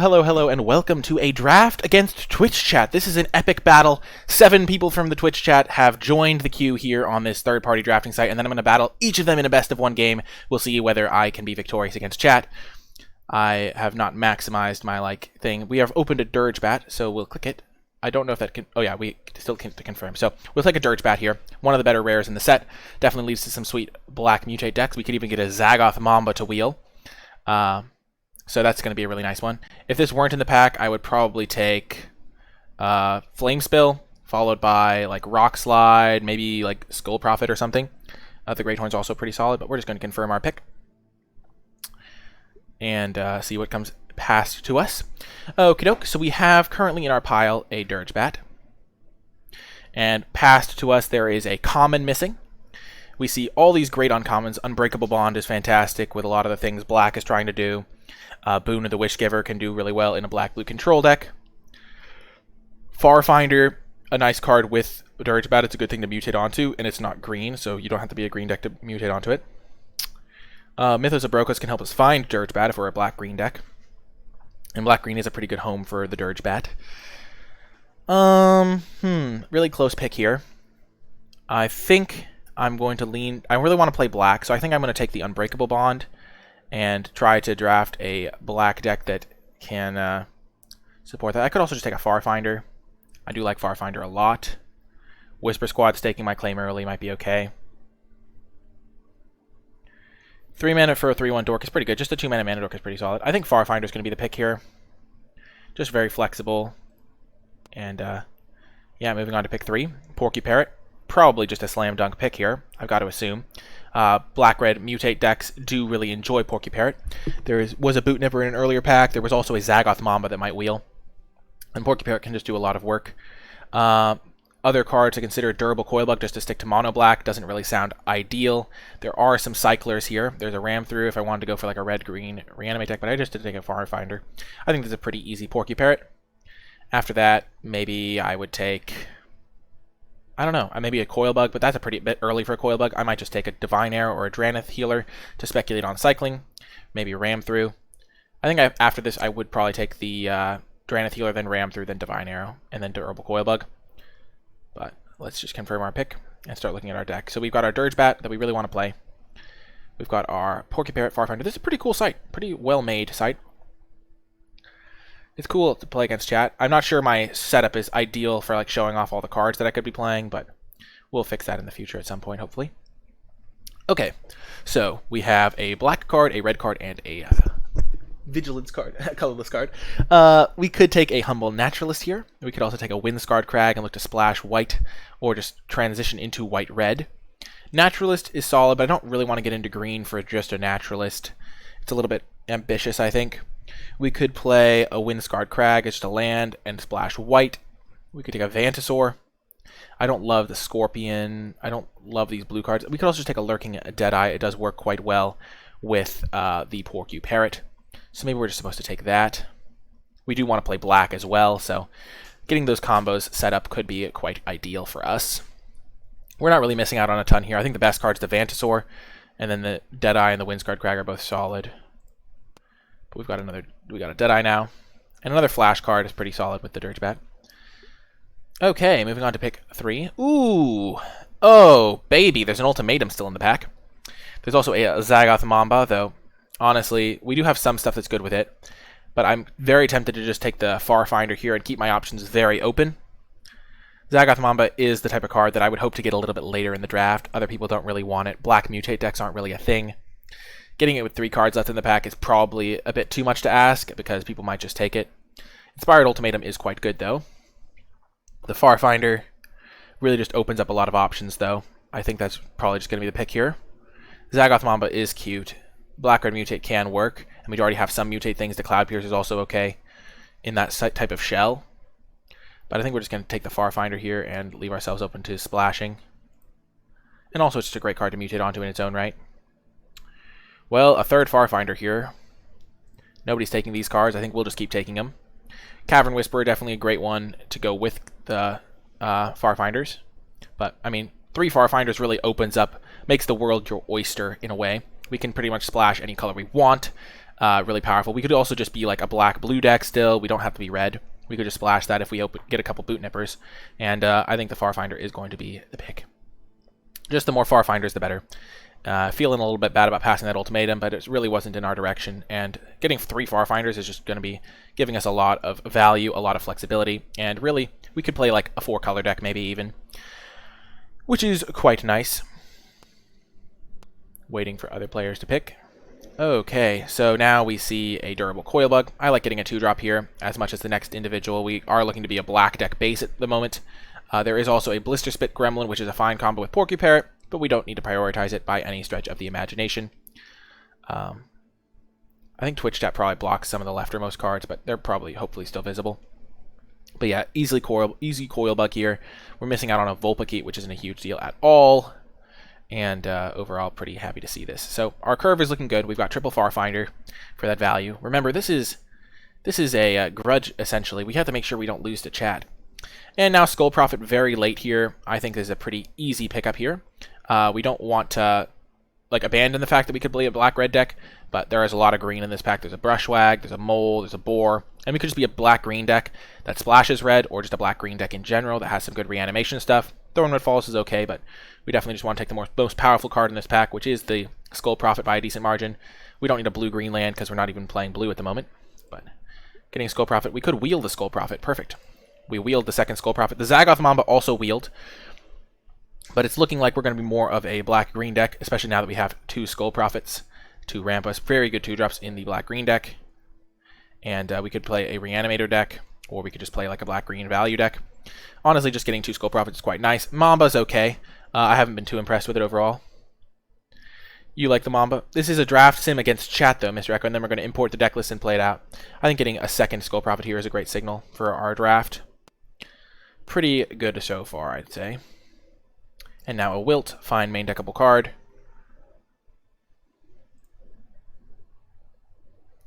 hello, and welcome to a draft against Twitch chat. This is an epic battle. 7 people from the Twitch chat have joined the queue here on this third-party drafting site, and then I'm going to battle each of them in a best-of-1 game. We'll see whether I can be victorious against chat. I have not maximized my, thing. We have opened a Dirge Bat, so we'll click it. I don't know if that can... Oh, yeah, we still can confirm. So we'll take a Dirge Bat here. One of the better rares in the set. Definitely leads to some sweet black mutate decks. We could even get a Zagoth Mamba to wheel. So that's going to be a really nice one. If this weren't in the pack, I would probably take Flame Spill, followed by Rock Slide, maybe Skull Prophet or something. The Great Horn's also pretty solid, but we're just going to confirm our pick and see what comes passed to us. Okie doke, so we have currently in our pile a Dirge Bat. And passed to us there is a common missing. We see all these great uncommons. Unbreakable Bond is fantastic with a lot of the things Black is trying to do. Boon of the Wishgiver can do really well in a black-blue control deck. Farfinder, a nice card with Dirge Bat. It's a good thing to mutate onto, and it's not green, so you don't have to be a green deck to mutate onto it. Mythos of Brokus can help us find Dirge Bat if we're a black-green deck. And black-green is a pretty good home for the Dirge Bat. Really close pick here. I think I'm going to lean... I really want to play black, so I think I'm going to take the Unbreakable Bond and try to draft a black deck that can support that. I could also just take a Farfinder. I do like Farfinder a lot. Whisper Squad staking my claim early might be okay. 3 mana for a 3/1 Dork is pretty good. Just a 2 mana Dork is pretty solid. I think Farfinder is going to be the pick here. Just very flexible. And yeah, moving on to pick 3. Porky Parrot. Probably just a slam dunk pick here, I've got to assume. Black-red mutate decks do really enjoy Porky Parrot. There was a Boot Nipper in an earlier pack. There was also a Zagoth Mamba that might wheel. And Porky Parrot can just do a lot of work. Other cards to consider: Durable Coilbug just to stick to mono black. Doesn't really sound ideal. There are some cyclers here. There's a Ram Through if I wanted to go for a red-green reanimate deck, but I just did take a Farfinder. I think this is a pretty easy Porky Parrot. After that, maybe I would take... I don't know, maybe a Coilbug, but that's a pretty bit early for a Coilbug. I might just take a Divine Arrow or a Dranith Healer to speculate on cycling. Maybe Ram Through. I think after this I would probably take the Dranith Healer, then Ram Through, then Divine Arrow, and then Durable Coilbug. But let's just confirm our pick and start looking at our deck. So we've got our Dirge Bat that we really want to play. We've got our Porky Parrot Farfinder. This is a pretty cool site. Pretty well-made site. It's cool to play against chat. I'm not sure my setup is ideal for showing off all the cards that I could be playing, but we'll fix that in the future at some point, hopefully. Okay, so we have a black card, a red card, and a vigilance card, a colorless card. We could take a Humble Naturalist here. We could also take a Windscarred Crag and look to splash white, or just transition into white-red. Naturalist is solid, but I don't really want to get into green for just a Naturalist. It's a little bit ambitious, I think. We could play a Windscarred Crag, it's just a land, and splash white. We could take a Vantasaur. I don't love the Scorpion. I don't love these blue cards. We could also just take a Lurking Deadeye. It does work quite well with the Porky Parrot. So maybe we're just supposed to take that. We do want to play black as well, so getting those combos set up could be quite ideal for us. We're not really missing out on a ton here. I think the best card's the Vantasaur, and then the Deadeye and the Windscarred Crag are both solid. We've got a Deadeye now. And another Flash card is pretty solid with the Dirge Bat. Okay, moving on to pick 3. Ooh! Oh, baby! There's an Ultimatum still in the pack. There's also a Zagoth Mamba, though, honestly, we do have some stuff that's good with it. But I'm very tempted to just take the Farfinder here and keep my options very open. Zagoth Mamba is the type of card that I would hope to get a little bit later in the draft. Other people don't really want it. Black mutate decks aren't really a thing. Getting it with 3 cards left in the pack is probably a bit too much to ask, because people might just take it. Inspired Ultimatum is quite good, though. The Farfinder really just opens up a lot of options, though. I think that's probably just going to be the pick here. Zagoth Mamba is cute. Black-Red Mutate can work, and we already have some Mutate things. The Cloud Pierce is also okay in that type of shell. But I think we're just going to take the Farfinder here and leave ourselves open to splashing. And also, it's just a great card to mutate onto in its own right. Well, a third Farfinder here. Nobody's taking these cards. I think we'll just keep taking them. Cavern Whisperer, definitely a great one to go with the Farfinders. But, I mean, 3 Farfinders really opens up, makes the world your oyster in a way. We can pretty much splash any color we want. really powerful. We could also just be like a black-blue deck still. We don't have to be red. We could just splash that if we get a couple boot nippers. And I think the Farfinder is going to be the pick. Just the more Farfinders, the better. Feeling a little bit bad about passing that ultimatum, but it really wasn't in our direction. And getting 3 Farfinders is just going to be giving us a lot of value, a lot of flexibility. And really, we could play like a 4-color deck maybe even, which is quite nice. Waiting for other players to pick. Okay, so now we see a durable coil bug. I like getting a 2-drop here as much as the next individual. We are looking to be a black deck base at the moment. There is also a Blister Spit Gremlin, which is a fine combo with Porky Parrot, but we don't need to prioritize it by any stretch of the imagination. I think Twitch Chat probably blocks some of the leftermost cards, but they're probably hopefully still visible. But yeah, easy coil bug here. We're missing out on a Vulpikeet, which isn't a huge deal at all. And overall, pretty happy to see this. So our curve is looking good. We've got triple Farfinder for that value. Remember, this is a grudge, essentially. We have to make sure we don't lose to chat. And now Skull Prophet very late here. I think this is a pretty easy pickup here. We don't want to abandon the fact that we could play a black-red deck, but there is a lot of green in this pack. There's a Brushwag, there's a Mole, there's a Boar, and we could just be a black-green deck that splashes red, or just a black-green deck in general that has some good reanimation stuff. Thornwood Falls is okay, but we definitely just want to take the most powerful card in this pack, which is the Skull Prophet by a decent margin. We don't need a blue-green land because we're not even playing blue at the moment, but getting a Skull Prophet, we could wheel the Skull Prophet. Perfect. We wheeled the second Skull Prophet. The Zagoth Mamba also wheeled, but it's looking like we're going to be more of a black-green deck, especially now that we have 2 Skull Prophets to ramp us. Very good 2-drops in the black-green deck. And we could play a Reanimator deck, or we could just play like a black-green value deck. Honestly, just getting 2 Skull Prophets is quite nice. Mamba's okay. I haven't been too impressed with it overall. You like the Mamba? This is a draft sim against chat, though, Mr. Echo, and then we're going to import the deck list and play it out. I think getting a second Skull Prophet here is a great signal for our draft. Pretty good so far, I'd say. And now a Wilt, fine main deckable card.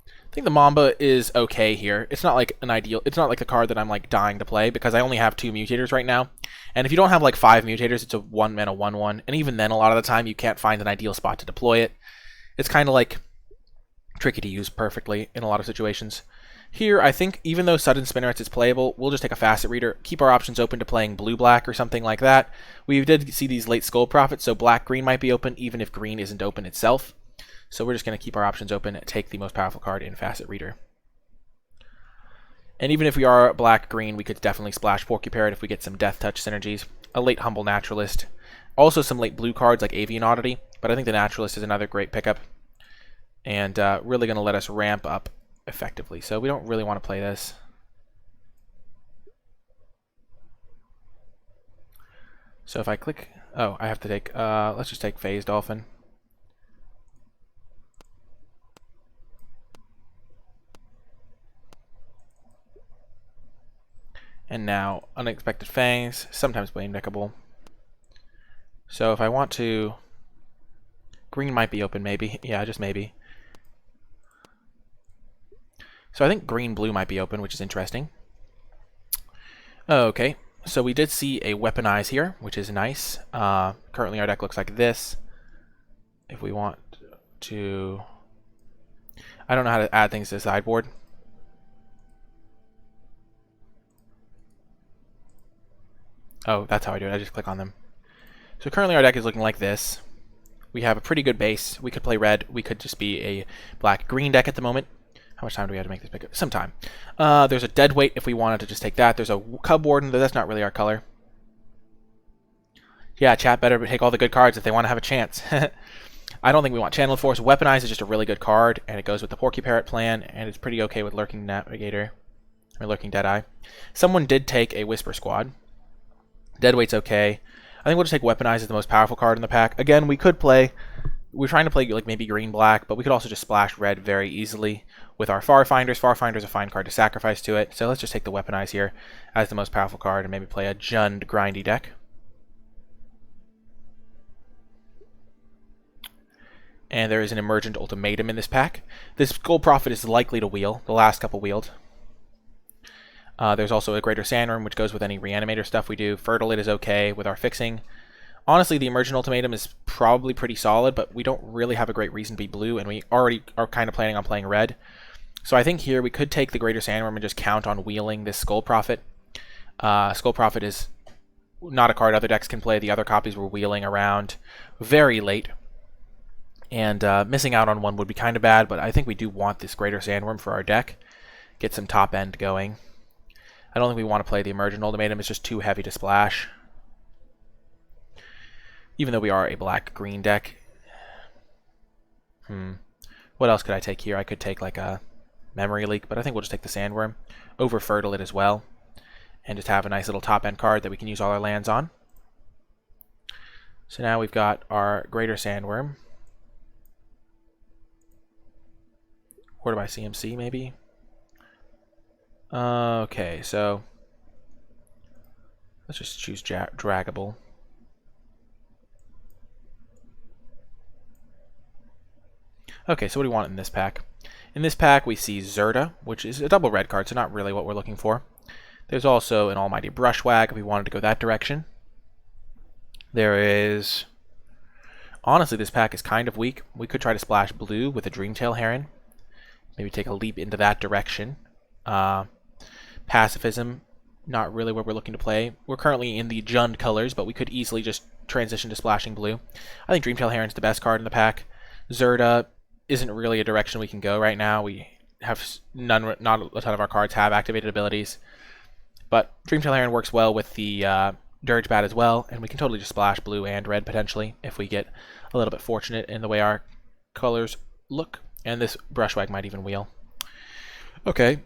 I think the Mamba is okay here. It's not like an ideal, it's not like the card that I'm like dying to play because I only have 2 mutators right now. And if you don't have like 5 mutators, it's a 1-mana 1/1. And even then, a lot of the time, you can't find an ideal spot to deploy it. It's kind of like tricky to use perfectly in a lot of situations. Here, I think, even though Sudden Spinnerets is playable, we'll just take a Facet Reader, keep our options open to playing blue-black or something like that. We did see these late Skull Prophets, so black-green might be open, even if green isn't open itself. So we're just going to keep our options open, take the most powerful card in Facet Reader. And even if we are black-green, we could definitely splash Porky Parrot if we get some Death Touch synergies. A late Humble Naturalist. Also some late blue cards like Avian Oddity, but I think the Naturalist is another great pickup. And really going to let us ramp up effectively. So we don't really want to play this. So if I click... Oh, I have to take... let's just take Phase Dolphin. And now Unexpected Fangs, sometimes Blame Deckable. So if I want to... Green might be open, maybe. Yeah, just maybe. So I think green-blue might be open, which is interesting. Okay, so we did see a Weaponize here, which is nice. Currently our deck looks like this. If we want to... I don't know how to add things to the sideboard. Oh, that's how I do it. I just click on them. So currently our deck is looking like this. We have a pretty good base. We could play red. We could just be a black-green deck at the moment. How much time do we have to make this pick? Some time. There's a Deadweight if we wanted to just take that. There's a Cub Warden, though that's not really our color. Yeah, chat better take all the good cards if they want to have a chance. I don't think we want Channel Force. Weaponize is just a really good card, and it goes with the Porky Parrot plan, and it's pretty okay with Lurking Navigator, or Lurking Deadeye. Someone did take a Whisper Squad. Deadweight's okay. I think we'll just take Weaponize as the most powerful card in the pack. Again, we could play... We're trying to play like maybe green-black, but we could also just splash red very easily with our Farfinders. Farfinder's a fine card to sacrifice to it, so let's just take the Weaponize here as the most powerful card and maybe play a Jund grindy deck. And there is an Emergent Ultimatum in this pack. This Skull Prophet is likely to wheel. The last couple wheeled. There's also a Greater Sandworm, which goes with any Reanimator stuff we do. Fertilid is okay with our fixing. Honestly, the Emergent Ultimatum is probably pretty solid, but we don't really have a great reason to be blue, and we already are kind of planning on playing red. So I think here we could take the Greater Sandworm and just count on wheeling this Skull Prophet. Skull Prophet is not a card other decks can play. The other copies were wheeling around very late. And missing out on one would be kind of bad, but I think we do want this Greater Sandworm for our deck. Get some top end going. I don't think we want to play the Emergent Ultimatum. It's just too heavy to splash. Even though we are a black-green deck. What else could I take here? I could take like a Memory Leak, but I think we'll just take the Sandworm. Over-fertile it as well. And just have a nice little top-end card that we can use all our lands on. So now we've got our Greater Sandworm. Order by CMC, maybe? Okay, so let's just choose Draggable. Okay, so what do we want in this pack? In this pack, we see Zerda, which is a double red card, so not really what we're looking for. There's also an Almighty Brushwag if we wanted to go that direction. There is... Honestly, this pack is kind of weak. We could try to splash blue with a Dreamtail Heron. Maybe take a leap into that direction. Pacifism, not really what we're looking to play. We're currently in the Jund colors, but we could easily just transition to splashing blue. I think Dreamtail Heron's the best card in the pack. Zerda isn't really a direction we can go right now. We have not a ton of our cards have activated abilities. But Dreamtail Heron works well with the Dirge Bat as well, and we can totally just splash blue and red potentially if we get a little bit fortunate in the way our colors look. And this Brushwag might even wheel. Okay,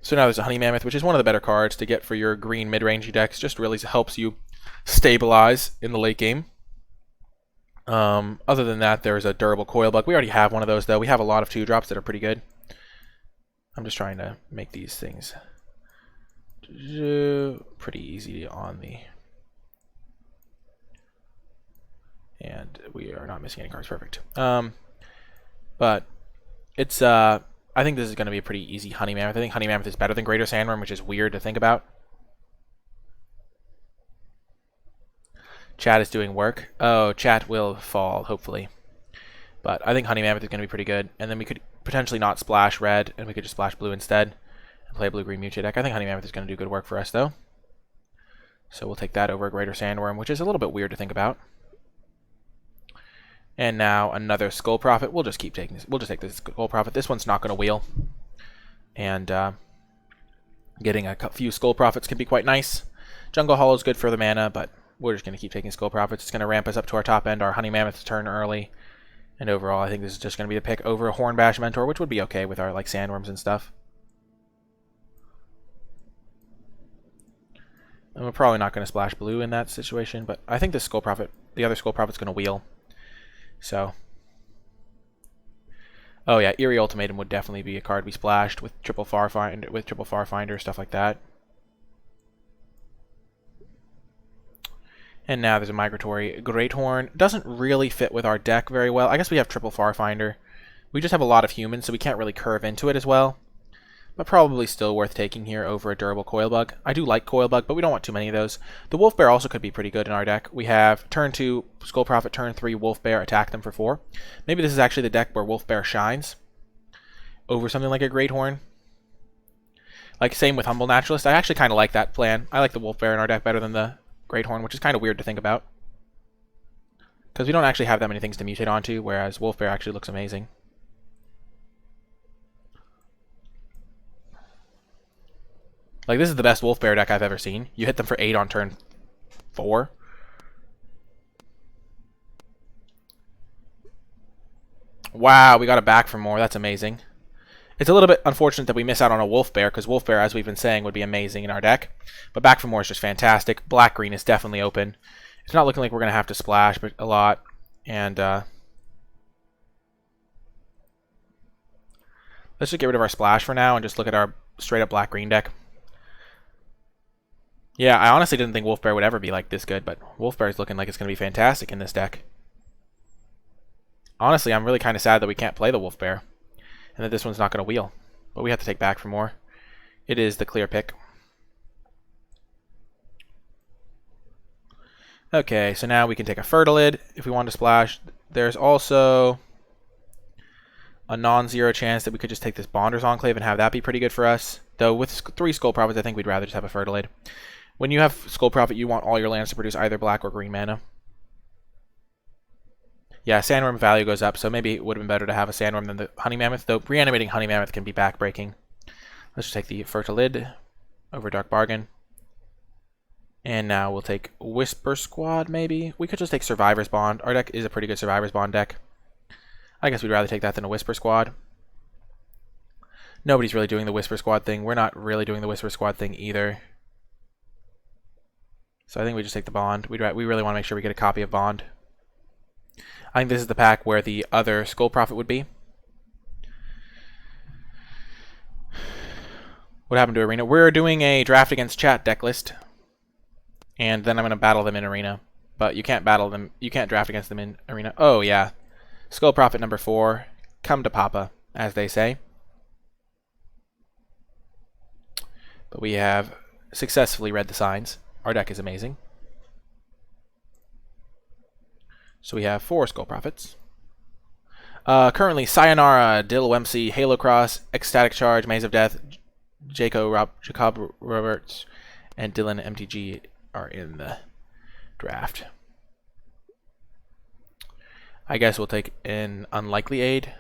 so now there's a Honey Mammoth, which is one of the better cards to get for your green mid-rangey decks. Just really helps you stabilize in the late game. Other than that, there's a Durable Coil Bug. We already have one of those, though. We have a lot of 2-drops that are pretty good. I'm just trying to make these things pretty easy on the... And we are not missing any cards. Perfect. But it's... I think this is going to be a pretty easy Honey Mammoth. I think Honey Mammoth is better than Greater Sandworm, which is weird to think about. Chat is doing work. Oh, chat will fall, hopefully. But I think Honey Mammoth is going to be pretty good. And then we could potentially not splash red, and we could just splash blue instead and play a blue-green Mewtwo deck. I think Honey Mammoth is going to do good work for us, though. So we'll take that over a Greater Sandworm, which is a little bit weird to think about. And now another Skull Prophet. We'll just keep taking this. We'll just take this Skull Prophet. This one's not going to wheel. And getting a few Skull Prophets can be quite nice. Jungle Hollow is good for the mana, but we're just going to keep taking Skull Prophets. It's going to ramp us up to our top end, our Honey Mammoth turn early. And overall, I think this is just going to be the pick over a Hornbash Mentor, which would be okay with our like Sandworms and stuff. And we're probably not going to splash blue in that situation, but I think this Skull Prophet, the other Skull Prophet's going to wheel. So, oh yeah, Eerie Ultimatum would definitely be a card we splashed with Triple Farfinder, stuff like that. And now there's a Migratory Greathorn. Doesn't really fit with our deck very well. I guess we have Triple Farfinder. We just have a lot of humans, so we can't really curve into it as well. But probably still worth taking here over a Durable Coil Bug. I do like Coil Bug, but we don't want too many of those. The Wolf Bear also could be pretty good in our deck. We have turn 2 Skull Prophet, turn 3 Wolf Bear, attack them for 4. Maybe this is actually the deck where Wolf Bear shines over something like a Greathorn. Like same with Humble Naturalist. I actually kind of like that plan. I like the Wolf Bear in our deck better than the Greathorn, which is kind of weird to think about. Because we don't actually have that many things to mutate onto, whereas Wolf Bear actually looks amazing. Like, this is the best Wolf Bear deck I've ever seen. You hit them for 8 on turn 4. Wow, we got it back for more. That's amazing. It's a little bit unfortunate that we miss out on a Wolf Bear, because Wolf Bear, as we've been saying, would be amazing in our deck. But back for more is just fantastic. Black-green is definitely open. It's not looking like we're going to have to splash but a lot. And let's just get rid of our splash for now and just look at our straight-up black-green deck. Yeah, I honestly didn't think Wolf Bear would ever be like this good, but Wolf Bear is looking like it's going to be fantastic in this deck. Honestly, I'm really kind of sad that we can't play the Wolf Bear, and that this one's not going to wheel. But we have to take back for more. It is the clear pick. Okay, so now we can take a Fertilid if we want to splash. There's also a non-zero chance that we could just take this Bonder's Enclave and have that be pretty good for us. Though with 3 Skull Prophets, I think we'd rather just have a Fertilid. When you have Skull Prophet, you want all your lands to produce either black or green mana. Yeah, Sandworm value goes up, so maybe it would have been better to have a Sandworm than the Honey Mammoth, though reanimating Honey Mammoth can be backbreaking. Let's just take the Fertilid over Dark Bargain. And now we'll take Whisper Squad, maybe? We could just take Survivor's Bond. Our deck is a pretty good Survivor's Bond deck. I guess we'd rather take that than a Whisper Squad. Nobody's really doing the Whisper Squad thing. We're not really doing the Whisper Squad thing either. So I think we just take the Bond. We really want to make sure we get a copy of Bond. I think this is the pack where the other Skull Prophet would be. What happened to Arena? We're doing a draft against chat deck list. And then I'm going to battle them in Arena. But you can't battle them. You can't draft against them in Arena. Oh, yeah. Skull Prophet number 4. Come to Papa, as they say. But we have successfully read the signs. Our deck is amazing. So we have 4 Skull Prophets. Currently, Sayonara, Dill Wempsey, Halo Cross, Ecstatic Charge, Maze of Death, Jacob Roberts, and Dylan MTG are in the draft. I guess we'll take an Unlikely Aid.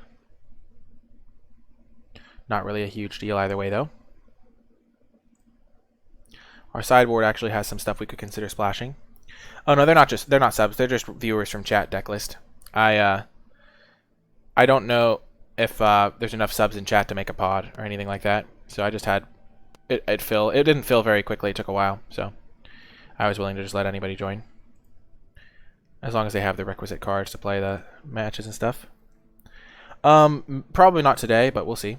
Not really a huge deal either way, though. Our sideboard actually has some stuff we could consider splashing. Oh no, they're not subs. They're just viewers from chat deck list. I don't know if there's enough subs in chat to make a pod or anything like that. So I just had it fill. It didn't fill very quickly. It took a while. So I was willing to just let anybody join, as long as they have the requisite cards to play the matches and stuff. Probably not today, but we'll see.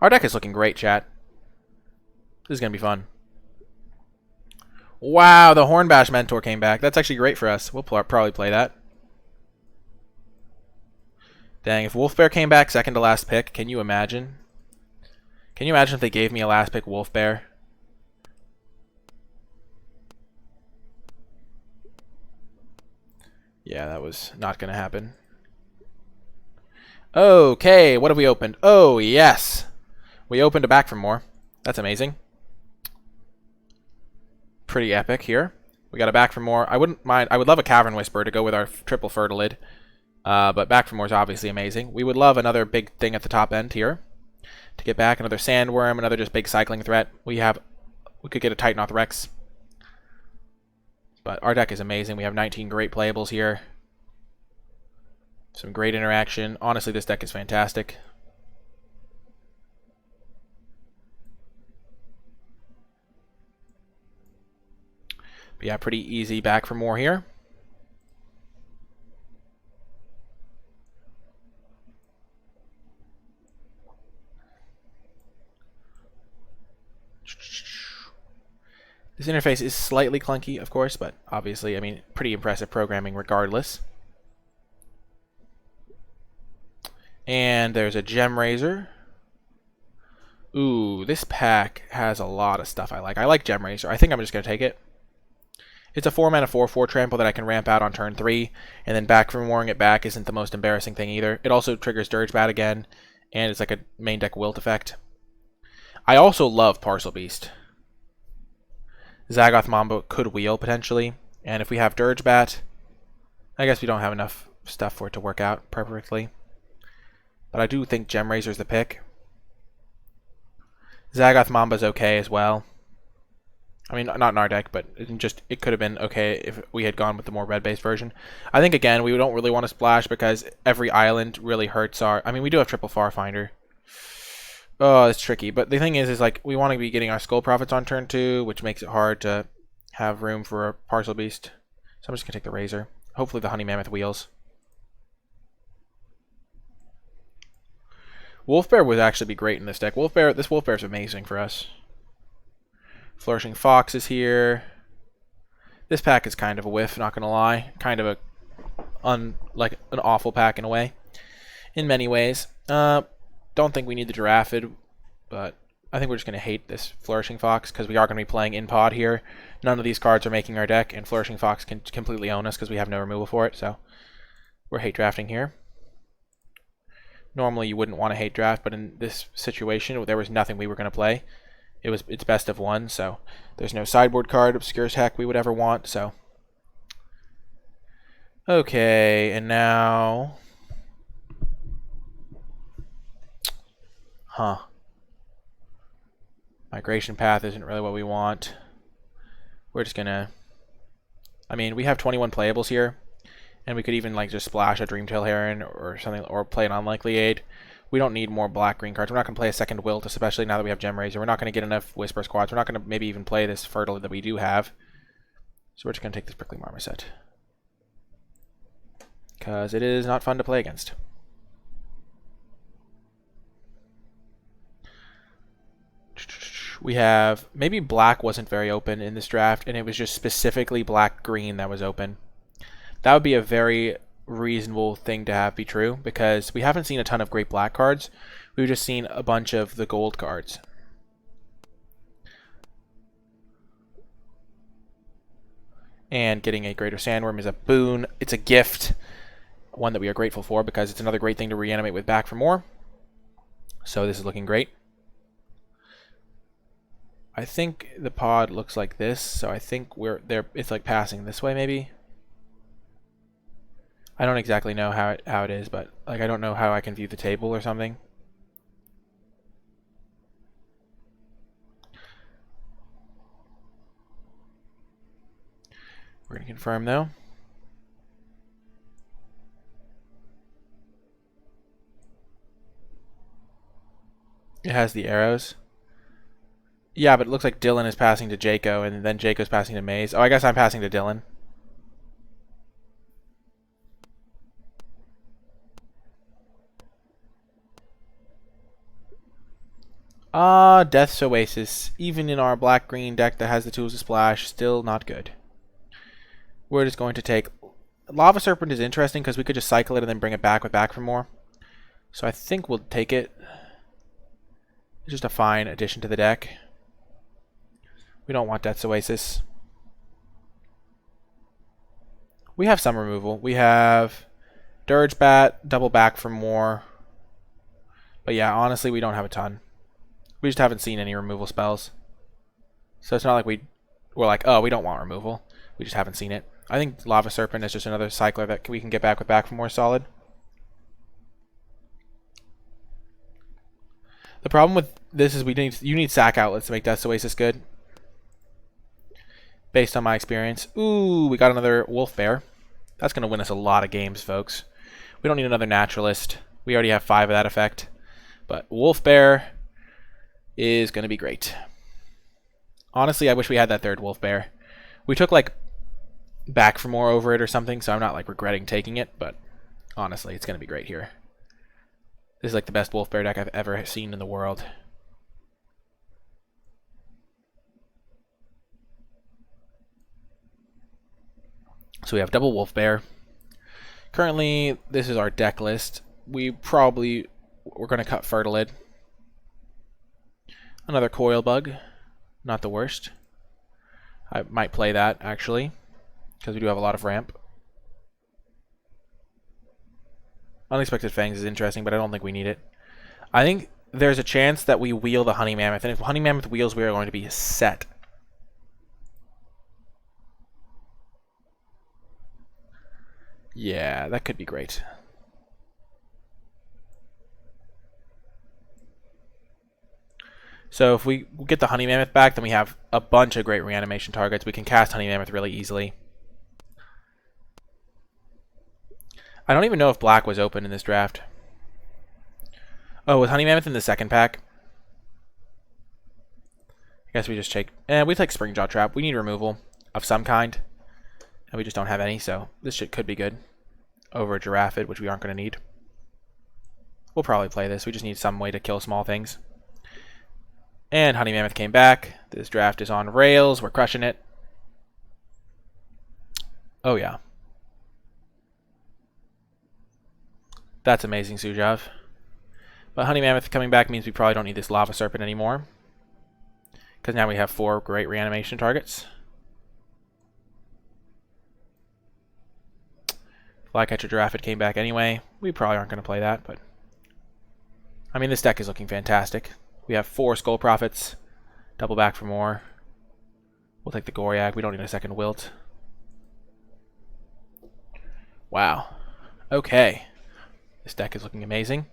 Our deck is looking great, chat. This is gonna be fun. Wow, the Hornbash Mentor came back. That's actually great for us. We'll probably play that. Dang, if Wolf Bear came back second to last pick, can you imagine? Can you imagine if they gave me a last pick Wolf Bear? Yeah, that was not going to happen. Okay, what have we opened? Oh, yes. We opened a Back for More. That's amazing. Pretty epic here. We got a Back for More. I wouldn't mind. I would love a Cavern Whisper to go with our triple Fertilid. But Back for More is obviously amazing. We would love another big thing at the top end here to get back. Another Sandworm, another just big cycling threat. We could get a Titanoth Rex. But our deck is amazing. We have 19 great playables here. Some great interaction. Honestly, this deck is fantastic. But yeah, pretty easy Back for More here. This interface is slightly clunky, of course, but obviously, I mean, pretty impressive programming regardless. And there's a Gem Razor. Ooh, this pack has a lot of stuff I like. I like Gem Razor. I think I'm just going to take it. It's a 4-mana 4/4 trample that I can ramp out on turn 3, and then Back for Mooring it back isn't the most embarrassing thing either. It also triggers Dirgebat again, and it's like a main deck wilt effect. I also love Parcel Beast. Zagoth Mambo could wheel, potentially. And if we have Dirgebat, I guess we don't have enough stuff for it to work out perfectly. But I do think Gem Razor's the pick. Zagoth Mamba's okay as well. I mean, not in our deck, but it could have been okay if we had gone with the more red-based version. I think, again, we don't really want to splash because every island really hurts our... I mean, we do have triple Farfinder. Oh, it's tricky. But the thing is like, we want to be getting our Skull Prophets on turn 2, which makes it hard to have room for a Parcel Beast. So I'm just going to take the Razor. Hopefully the Honey Mammoth wheels. Wolf Bear would actually be great in this deck. This Wolf Bear is amazing for us. Flourishing Fox is here. This pack is kind of a whiff, not going to lie. Kind of like an awful pack in a way. In many ways. Don't think we need the Giraffe, but I think we're just going to hate this Flourishing Fox because we are going to be playing in pod here. None of these cards are making our deck, and Flourishing Fox can completely own us because we have no removal for it, so we're hate drafting here. Normally you wouldn't want to hate draft, but in this situation, there was nothing we were going to play. It's best of one, so there's no sideboard card, obscures heck we would ever want, so. Okay, and now... Migration Path isn't really what we want. We're just gonna... I mean, we have 21 playables here, and we could even like just splash a Dreamtail Heron or something, or play an Unlikely Aid. We don't need more black-green cards. We're not going to play a second Wilt, especially now that we have Gem Razor. We're not going to get enough Whisper Squads. We're not going to maybe even play this Fertile that we do have. So we're just going to take this Prickly Marmoset. Because it is not fun to play against. We have... Maybe black wasn't very open in this draft, and it was just specifically black-green that was open. That would be a very reasonable thing to have be true, because we haven't seen a ton of great black cards. We've just seen a bunch of the gold cards. And getting a Greater Sandworm is a boon. It's a gift. One that we are grateful for, because it's another great thing to reanimate with back for more. So this is looking great. I think the pod looks like this, so I think we're there. It's like passing this way, maybe. I don't exactly know how it is, but like I don't know how I can view the table or something. We're gonna confirm though. It has the arrows. Yeah, but it looks like Dylan is passing to Jaco, and then Jaco's passing to Maze. Oh, I guess I'm passing to Dylan. Death's Oasis. Even in our black-green deck that has the tools to splash, still not good. We're just going to take... Lava Serpent is interesting because we could just cycle it and then bring it back with back for more. So I think we'll take it. It's just a fine addition to the deck. We don't want Death's Oasis. We have some removal. We have Dirge Bat, double back for more. But yeah, honestly, we don't have a ton. We just haven't seen any removal spells. So it's not like we're like, oh, we don't want removal. We just haven't seen it. I think Lava Serpent is just another cycler that we can get back with back for more solid. The problem with this is you need sack outlets to make Death's Oasis good. Based on my experience. Ooh, we got another Wolf Bear. That's going to win us a lot of games, folks. We don't need another Naturalist. We already have 5 of that effect. But Wolf Bear is going to be great. Honestly, I wish we had that third Wolf Bear. We took like back for more over it or something, so I'm not like regretting taking it, but honestly, it's going to be great here. This is like the best Wolf Bear deck I've ever seen in the world. So we have double Wolf Bear. Currently, this is our deck list. We're going to cut Fertilid. Another Coil Bug. Not the worst. I might play that, actually, because we do have a lot of ramp. Unexpected Fangs is interesting, but I don't think we need it. I think there's a chance that we wheel the Honey Mammoth, and if Honey Mammoth wheels, we are going to be set. Yeah, that could be great. So if we get the Honey Mammoth back, then we have a bunch of great reanimation targets. We can cast Honey Mammoth really easily. I don't even know if black was open in this draft. Oh, was Honey Mammoth in the second pack? I guess we just take... we take Springjaw Trap. We need removal of some kind. And we just don't have any, so this shit could be good. Over a Giraffid, which we aren't going to need. We'll probably play this. We just need some way to kill small things. And Honey Mammoth came back. This draft is on rails. We're crushing it. Oh, yeah. That's amazing, Sujav. But Honey Mammoth coming back means we probably don't need this Lava Serpent anymore. because now we have 4 great reanimation targets. Flycatcher Giraffe came back anyway. We probably aren't going to play that, but I mean, this deck is looking fantastic. We have 4 Skull Prophets, double back for more. We'll take the Goriag. We don't need a second Wilt. Wow. Okay. This deck is looking amazing.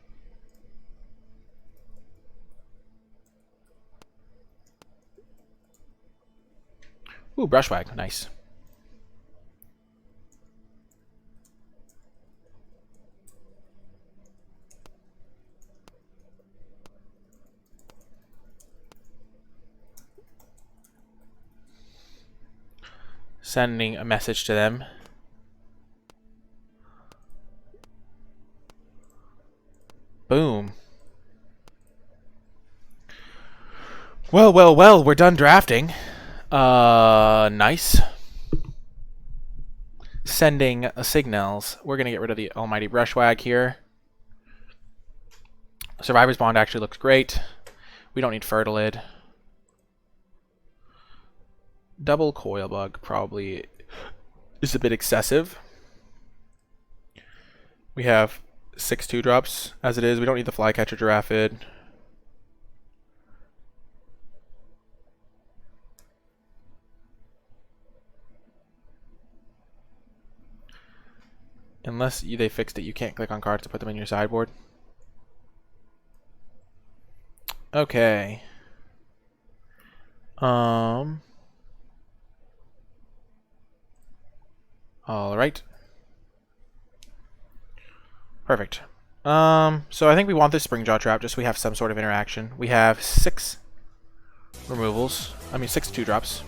Ooh, Brushwag. Nice. Sending a message to them. Boom. Well, well, well, we're done drafting. Nice. Sending signals. We're going to get rid of the almighty Brushwag here. Survivor's Bond actually looks great. We don't need Fertilid. Double Coil Bug probably is a bit excessive. We have 6 2-drops as it is. We don't need the Flycatcher Giraffe. Unless they fixed it, you can't click on cards to put them in your sideboard. Okay. Alright. Perfect. So I think we want this Springjaw Trap just so we have some sort of interaction. We have 6 removals. I mean 6 2-drops.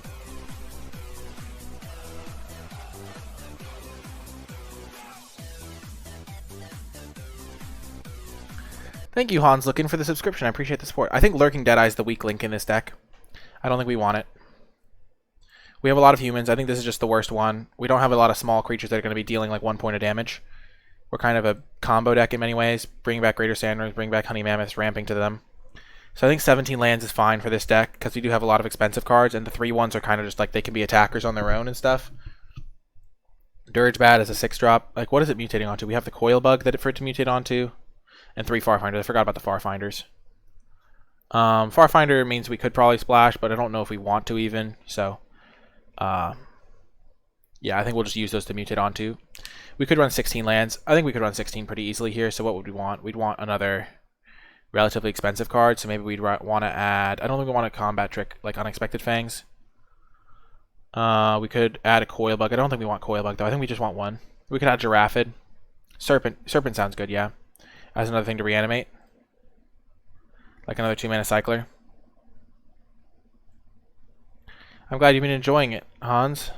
Thank you, Hans Lookin, for the subscription. I appreciate the support. I think Lurking Deadeye is the weak link in this deck. I don't think we want it. We have a lot of humans. I think this is just the worst one. We don't have a lot of small creatures that are going to be dealing like 1 point of damage. We're kind of a combo deck in many ways. Bring back Greater Sandworms, bring back Honey Mammoths, ramping to them. So I think 17 lands is fine for this deck because we do have a lot of expensive cards, and the 3/1s are kind of just like they can be attackers on their own and stuff. Dirge Bat is a 6-drop. Like, what is it mutating onto? We have the Coil Bug that for it to mutate onto, and 3 Farfinders. I forgot about the Farfinders. Farfinder means we could probably splash, but I don't know if we want to even. So, yeah, I think we'll just use those to mutate onto. We could run 16 lands. I think we could run 16 pretty easily here. So what would we want? We'd want another relatively expensive card. So maybe we'd want to add... I don't think we want a combat trick like Unexpected Fangs. We could add a Coil Bug. I don't think we want Coil Bug, though. I think we just want one. We could add Giraffe. Serpent. Serpent sounds good, yeah. As another thing to reanimate. Like another 2-mana cycler. I'm glad you've been enjoying it, Hans.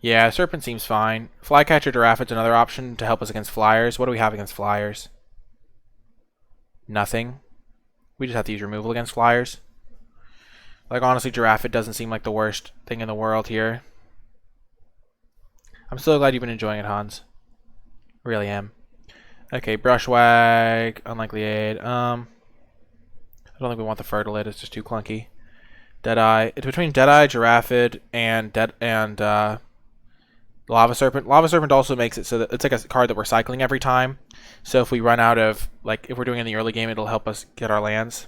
Yeah, Serpent seems fine. Flycatcher Giraffe is another option to help us against flyers. What do we have against flyers? Nothing. We just have to use removal against flyers. Like, honestly, Giraffe doesn't seem like the worst thing in the world here. I'm so glad you've been enjoying it, Hans. Really am. Okay, Brushwag, Unlikely Aid. I don't think we want the Fertilid. It's just too clunky. Deadeye. It's between Deadeye, Giraffe, and Lava Serpent. Lava Serpent also makes it so that it's like a card that we're cycling every time. So if we run out of, like, if we're doing it in the early game, it'll help us get our lands.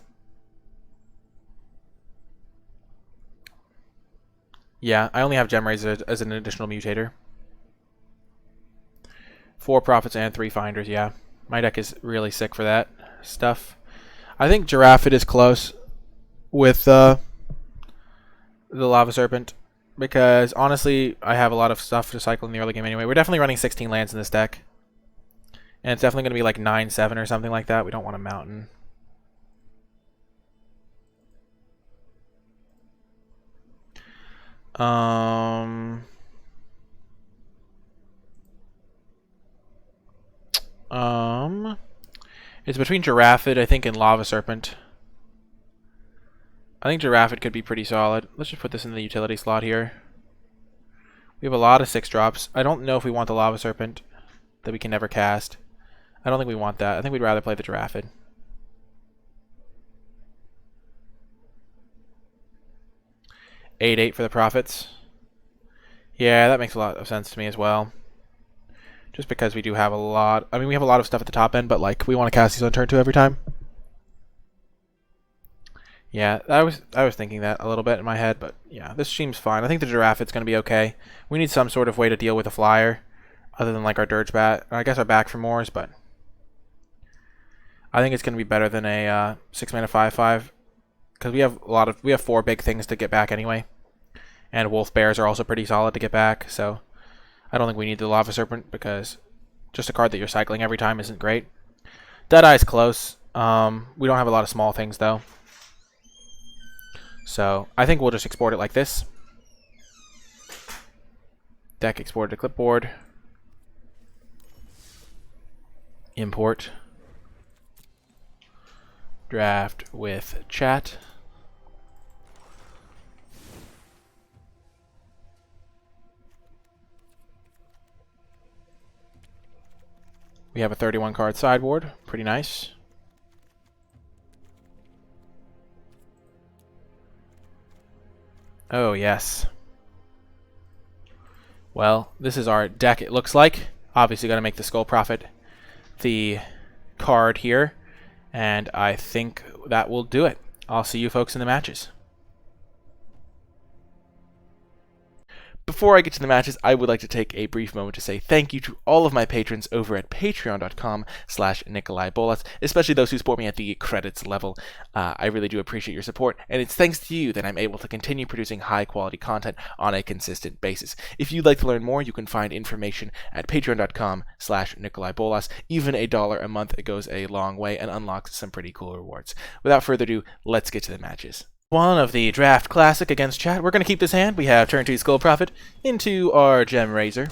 Yeah, I only have Gemraze as an additional mutator. 4 Prophets and 3 Finders, yeah. My deck is really sick for that stuff. I think Giraffe is close with the Lava Serpent. Because, honestly, I have a lot of stuff to cycle in the early game anyway. We're definitely running 16 lands in this deck. And it's definitely going to be like 9-7 or something like that. We don't want a mountain. It's between Giraffe, I think, and Lava Serpent. I think Giraffe could be pretty solid. Let's just put this in the utility slot here. We have a lot of 6-drops. I don't know if we want the Lava Serpent that we can never cast. I don't think we want that. I think we'd rather play the Giraffe. 8-8 for the profits. Yeah, that makes a lot of sense to me as well. Just because we do have a lot... I mean, we have a lot of stuff at the top end, but, like, we want to cast these on turn 2 every time. Yeah, I was thinking that a little bit in my head, but yeah, this seems fine. I think the Giraffe is going to be okay. We need some sort of way to deal with a flyer, other than, like, our Dirge Bat. I guess our back for Moors, but... I think it's going to be better than a 6-mana 5/5, because we have 4 big things to get back anyway. And Wolf Bears are also pretty solid to get back, so I don't think we need the Lava Serpent, because just a card that you're cycling every time isn't great. Deadeye's close. We don't have a lot of small things, though. So I think we'll just export it like this. Deck exported to clipboard. Import. Draft with chat. We have a 31 card sideboard. Pretty nice. Oh, yes. Well, this is our deck, it looks like. Obviously going to make the Skull Prophet the card here. And I think that will do it. I'll see you folks in the matches. Before I get to the matches, I would like to take a brief moment to say thank you to all of my patrons over at patreon.com/NicolaiBolas, especially those who support me at the credits level. I really do appreciate your support, and it's thanks to you that I'm able to continue producing high-quality content on a consistent basis. If you'd like to learn more, you can find information at patreon.com/NicolaiBolas. Even $1 a month goes a long way and unlocks some pretty cool rewards. Without further ado, let's get to the matches. One of the Draft Classic against chat. We're going to keep this hand. We have turn 2 Skull Prophet into our Gem Razor.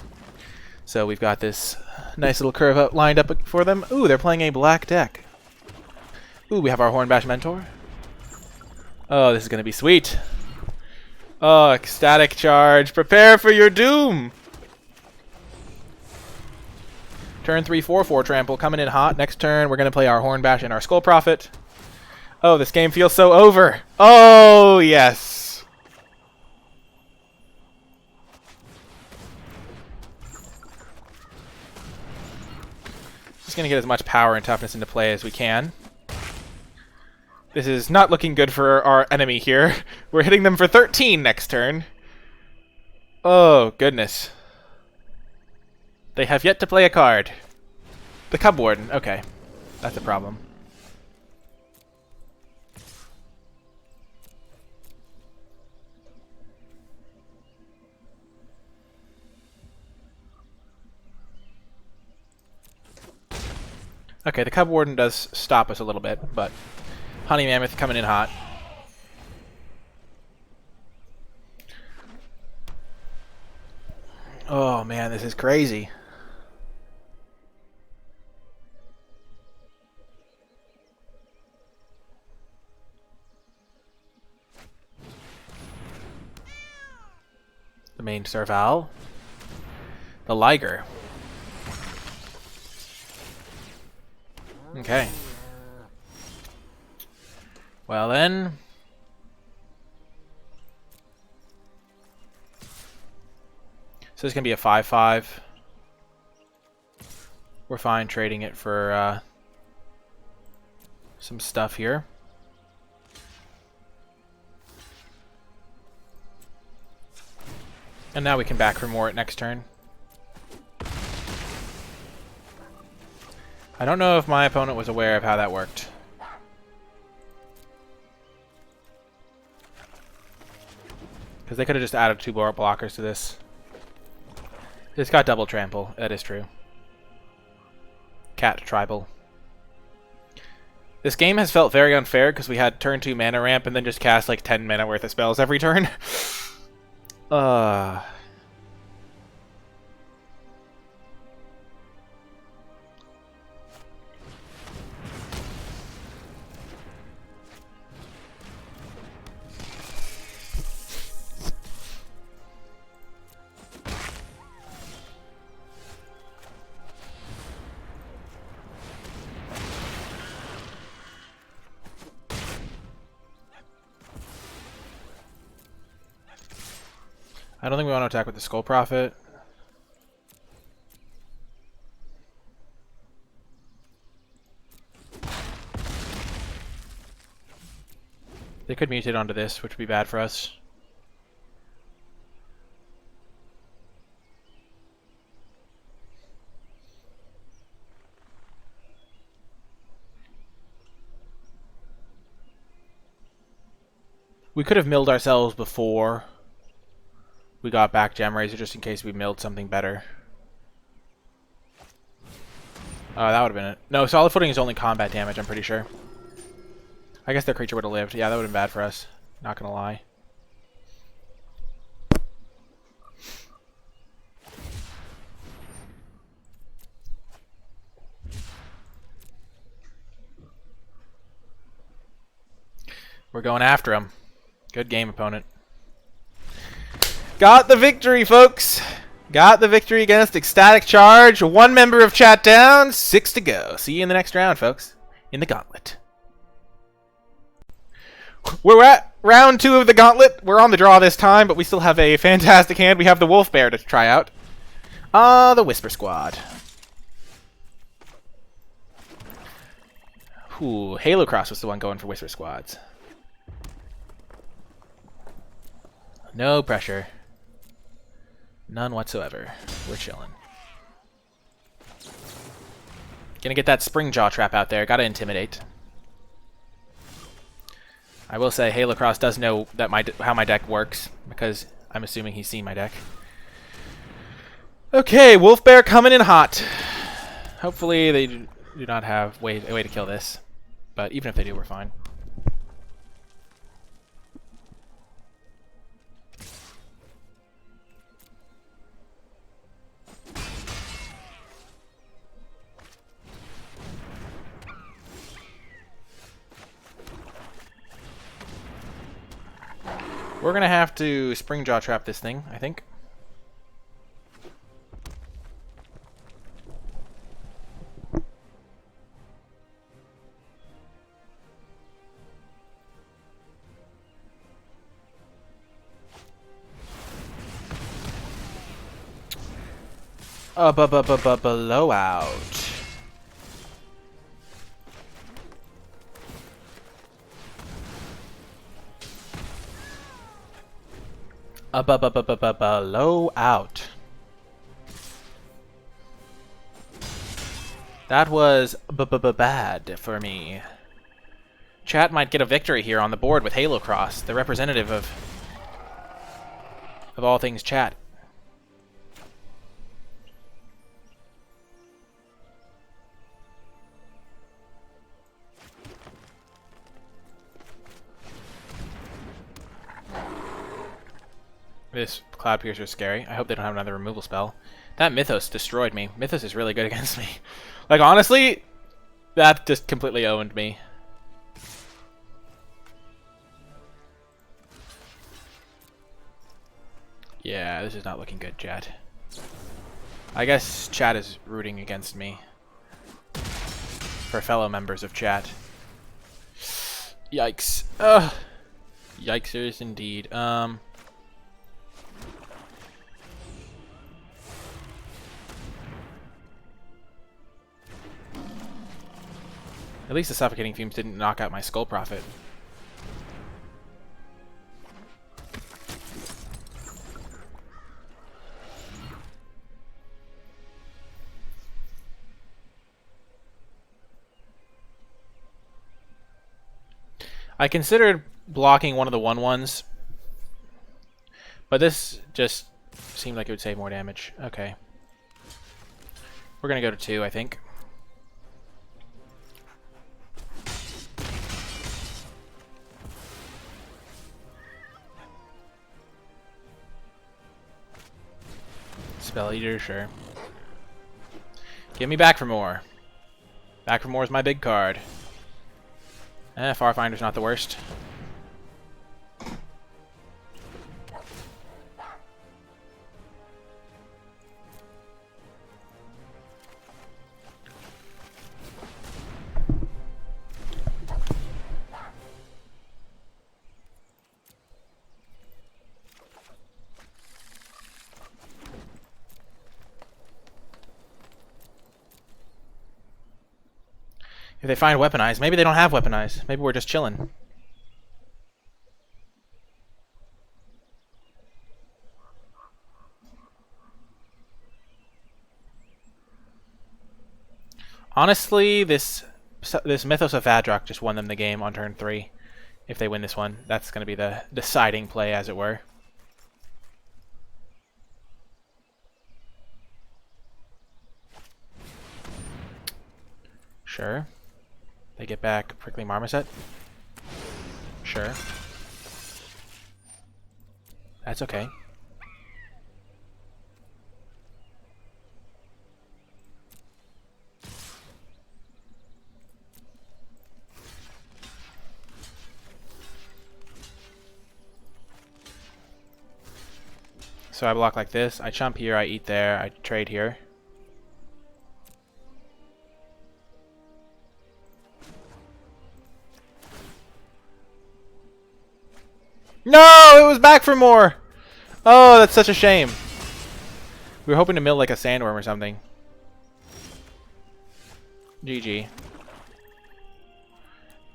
So we've got this nice little curve out lined up for them. Ooh, they're playing a black deck. Ooh, we have our Hornbash Mentor. Oh, this is going to be sweet. Oh, Ecstatic Charge. Prepare for your doom. Turn 3, 4/4 Trample coming in hot. Next turn, we're going to play our Hornbash and our Skull Prophet. Oh, this game feels so over. Oh, yes. Just going to get as much power and toughness into play as we can. This is not looking good for our enemy here. We're hitting them for 13 next turn. Oh, goodness. They have yet to play a card. The Cub Warden. Okay. That's a problem. Okay, the Cub Warden does stop us a little bit, but Honey Mammoth coming in hot. Oh man, this is crazy. The main Serval. The Liger. Okay. Well then. So it's going to be a 5/5. We're fine trading it for some stuff here. And now we can back for more at next turn. I don't know if my opponent was aware of how that worked. Because they could have just added 2 blockers to this. It's got double trample, that is true. Cat tribal. This game has felt very unfair because we had turn 2 mana ramp and then just cast like 10 mana worth of spells every turn. I don't think we want to attack with the Skull Prophet. They could mutate onto this, which would be bad for us. We could have milled ourselves before we got back Gem Razor, just in case we milled something better. Oh, that would have been it. No, Solid Footing is only combat damage, I'm pretty sure. I guess their creature would have lived. Yeah, that would have been bad for us. Not gonna lie. We're going after him. Good game, opponent. Got the victory, folks! Got the victory against Ecstatic Charge. 1 member of chat down, 6 to go. See you in the next round, folks. In the Gauntlet. We're at round 2 of the Gauntlet. We're on the draw this time, but we still have a fantastic hand. We have the Wolf Bear to try out. The Whisper Squad. Ooh, Halo Cross was the one going for Whisper Squads. No pressure. None whatsoever. We're chilling. Gonna get that Spring Jaw trap out there. Gotta intimidate. I will say Halo Cross does know that how my deck works, because I'm assuming he's seen my deck. Okay, Wolf Bear coming in hot. Hopefully they do not have a way to kill this. But even if they do, we're fine. We're going to have to Spring Jaw trap this thing, I think. Blowout. Blowout. That was bad for me. Chat might get a victory here on the board with Halo Cross, the representative of all things chat. This Cloud Piercer is scary. I hope they don't have another removal spell. That Mythos destroyed me. Mythos is really good against me. Like, honestly, that just completely owned me. Yeah, this is not looking good, chat. I guess chat is rooting against me. For fellow members of chat. Yikes. Ugh. Yikesers indeed. At least the Suffocating Fumes didn't knock out my Skull Prophet. I considered blocking one of the 1/1s, but this just seemed like it would save more damage. Okay. We're gonna go to 2, I think. Spell Eater, sure. Give me Back for More. Back for More is my big card. Farfinder's not the worst. If they find weaponized, maybe they don't have weaponized. Maybe we're just chilling. Honestly, this Mythos of Vadrok just won them the game on turn 3. If they win this one, that's going to be the deciding play, as it were. Sure. They get back Prickly Marmoset. Sure. That's okay. So I block like this. I chump here, I eat there, I trade here. No! It was back for more! Oh, that's such a shame. We were hoping to mill like a sandworm or something. GG.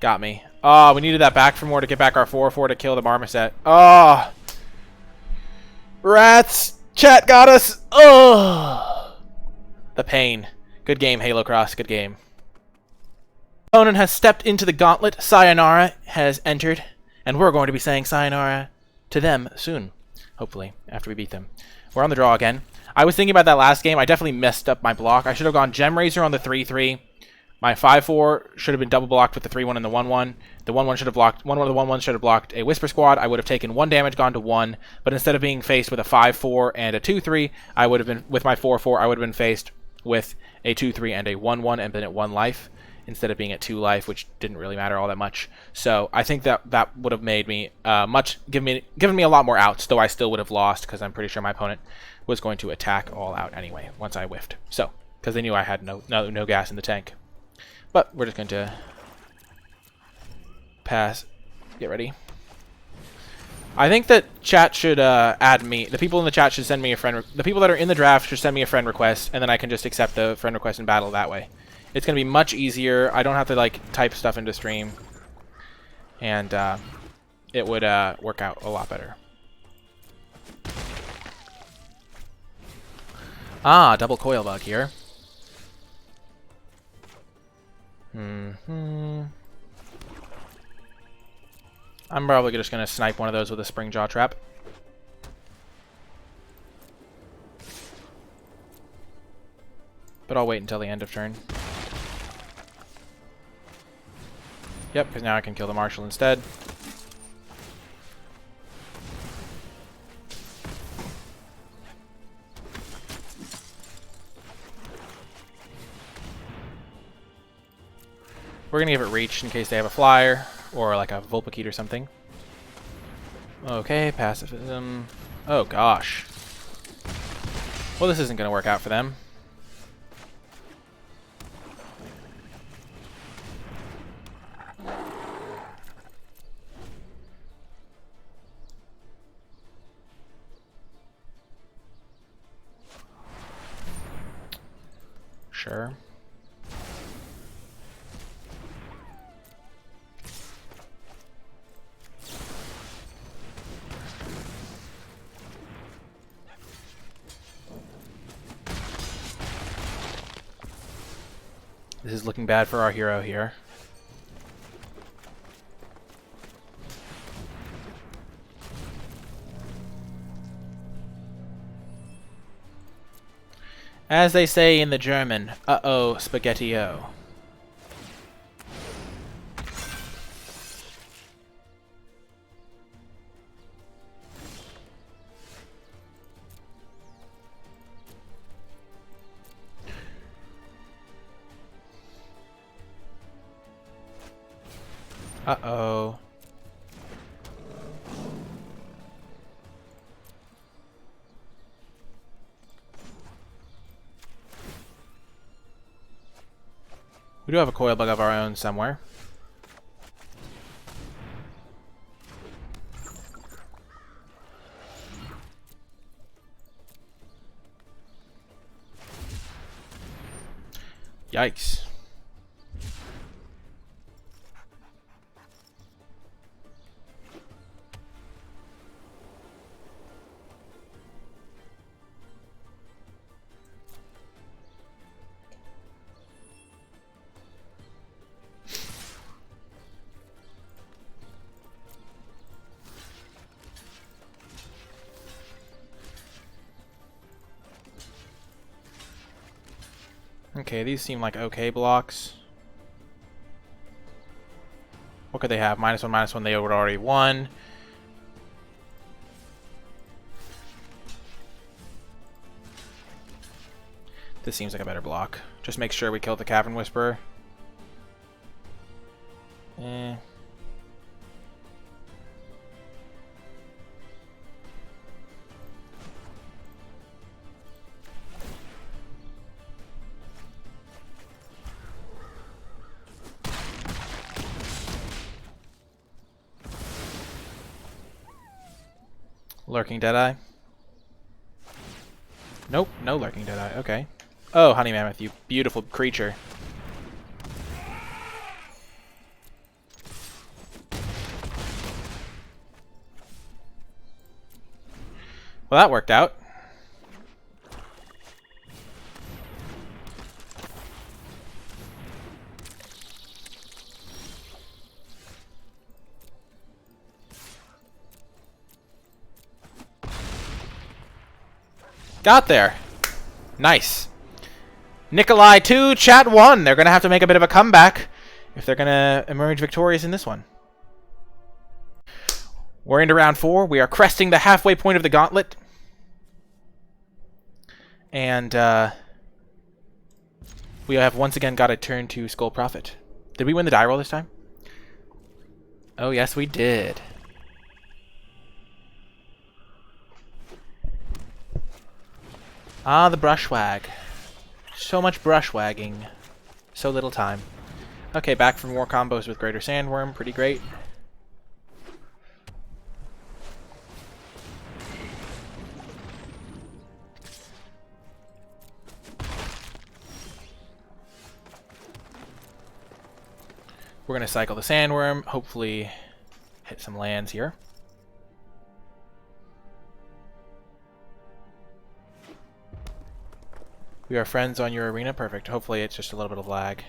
Got me. Oh, we needed that back for more to get back our 4/4 to kill the Marmoset. Oh! Rats! Chat got us! Oh! The pain. Good game, Halo Cross. Good game. Opponent has stepped into the gauntlet. Sayonara has entered. And we're going to be saying sayonara to them soon. Hopefully, after we beat them. We're on the draw again. I was thinking about that last game. I definitely messed up my block. I should have gone Gem Razor on the 3/3. My 5/4 should have been double blocked with the 3/1 and the 1/1. The 1/1 should have blocked. One of the 1/1s should have blocked a Whisper Squad. I would have taken 1 damage, gone to 1. But instead of being faced with a 5/4 and a 2/3, I would have been with my 4/4. I would have been faced with a 2/3 and a 1/1 and been at 1 life instead of being at 2 life, which didn't really matter all that much. So I think that would have made me given me a lot more outs, though I still would have lost because I'm pretty sure my opponent was going to attack all out anyway once I whiffed. So because they knew I had no gas in the tank. But we're just going to pass. Get ready. I think that chat should add me. The people in the chat should send me a friend. The people that are in the draft should send me a friend request, and then I can just accept the friend request and battle that way. It's going to be much easier. I don't have to like type stuff into stream, and it would work out a lot better. Ah, double coil bug here. I'm probably just going to snipe one of those with a spring jaw trap. But I'll wait until the end of turn. Yep, because now I can kill the Marshal instead. We're going to give it reach in case they have a flyer or like a Vulpikeet or something. Okay, pacifism. Oh gosh. Well, this isn't going to work out for them. Sure. This is looking bad for our hero here. As they say in the German, uh-oh, spaghetti-o. Uh-oh. We do have a coil bug of our own somewhere. Yikes. Okay, these seem like okay blocks. What could they have? -1/-1. They would already won. This seems like a better block. Just make sure we kill the Cavern Whisperer. Eh. Lurking Deadeye. Nope, no Lurking Deadeye. Okay. Oh, Honey Mammoth, you beautiful creature. Well, that worked out. Got there. Nice. Nikolai 2, Chat 1. They're going to have to make a bit of a comeback if they're going to emerge victorious in this one. We're into round 4. We are cresting the halfway point of the gauntlet. And we have once again got a turn to Skull Prophet. Did we win the die roll this time? Oh, yes, we did. Ah, the brushwag. So much brushwagging. So little time. Okay, back for more combos with Greater Sandworm. Pretty great. We're going to cycle the Sandworm. Hopefully hit some lands here. We are friends on your arena. Perfect. Hopefully it's just a little bit of lag.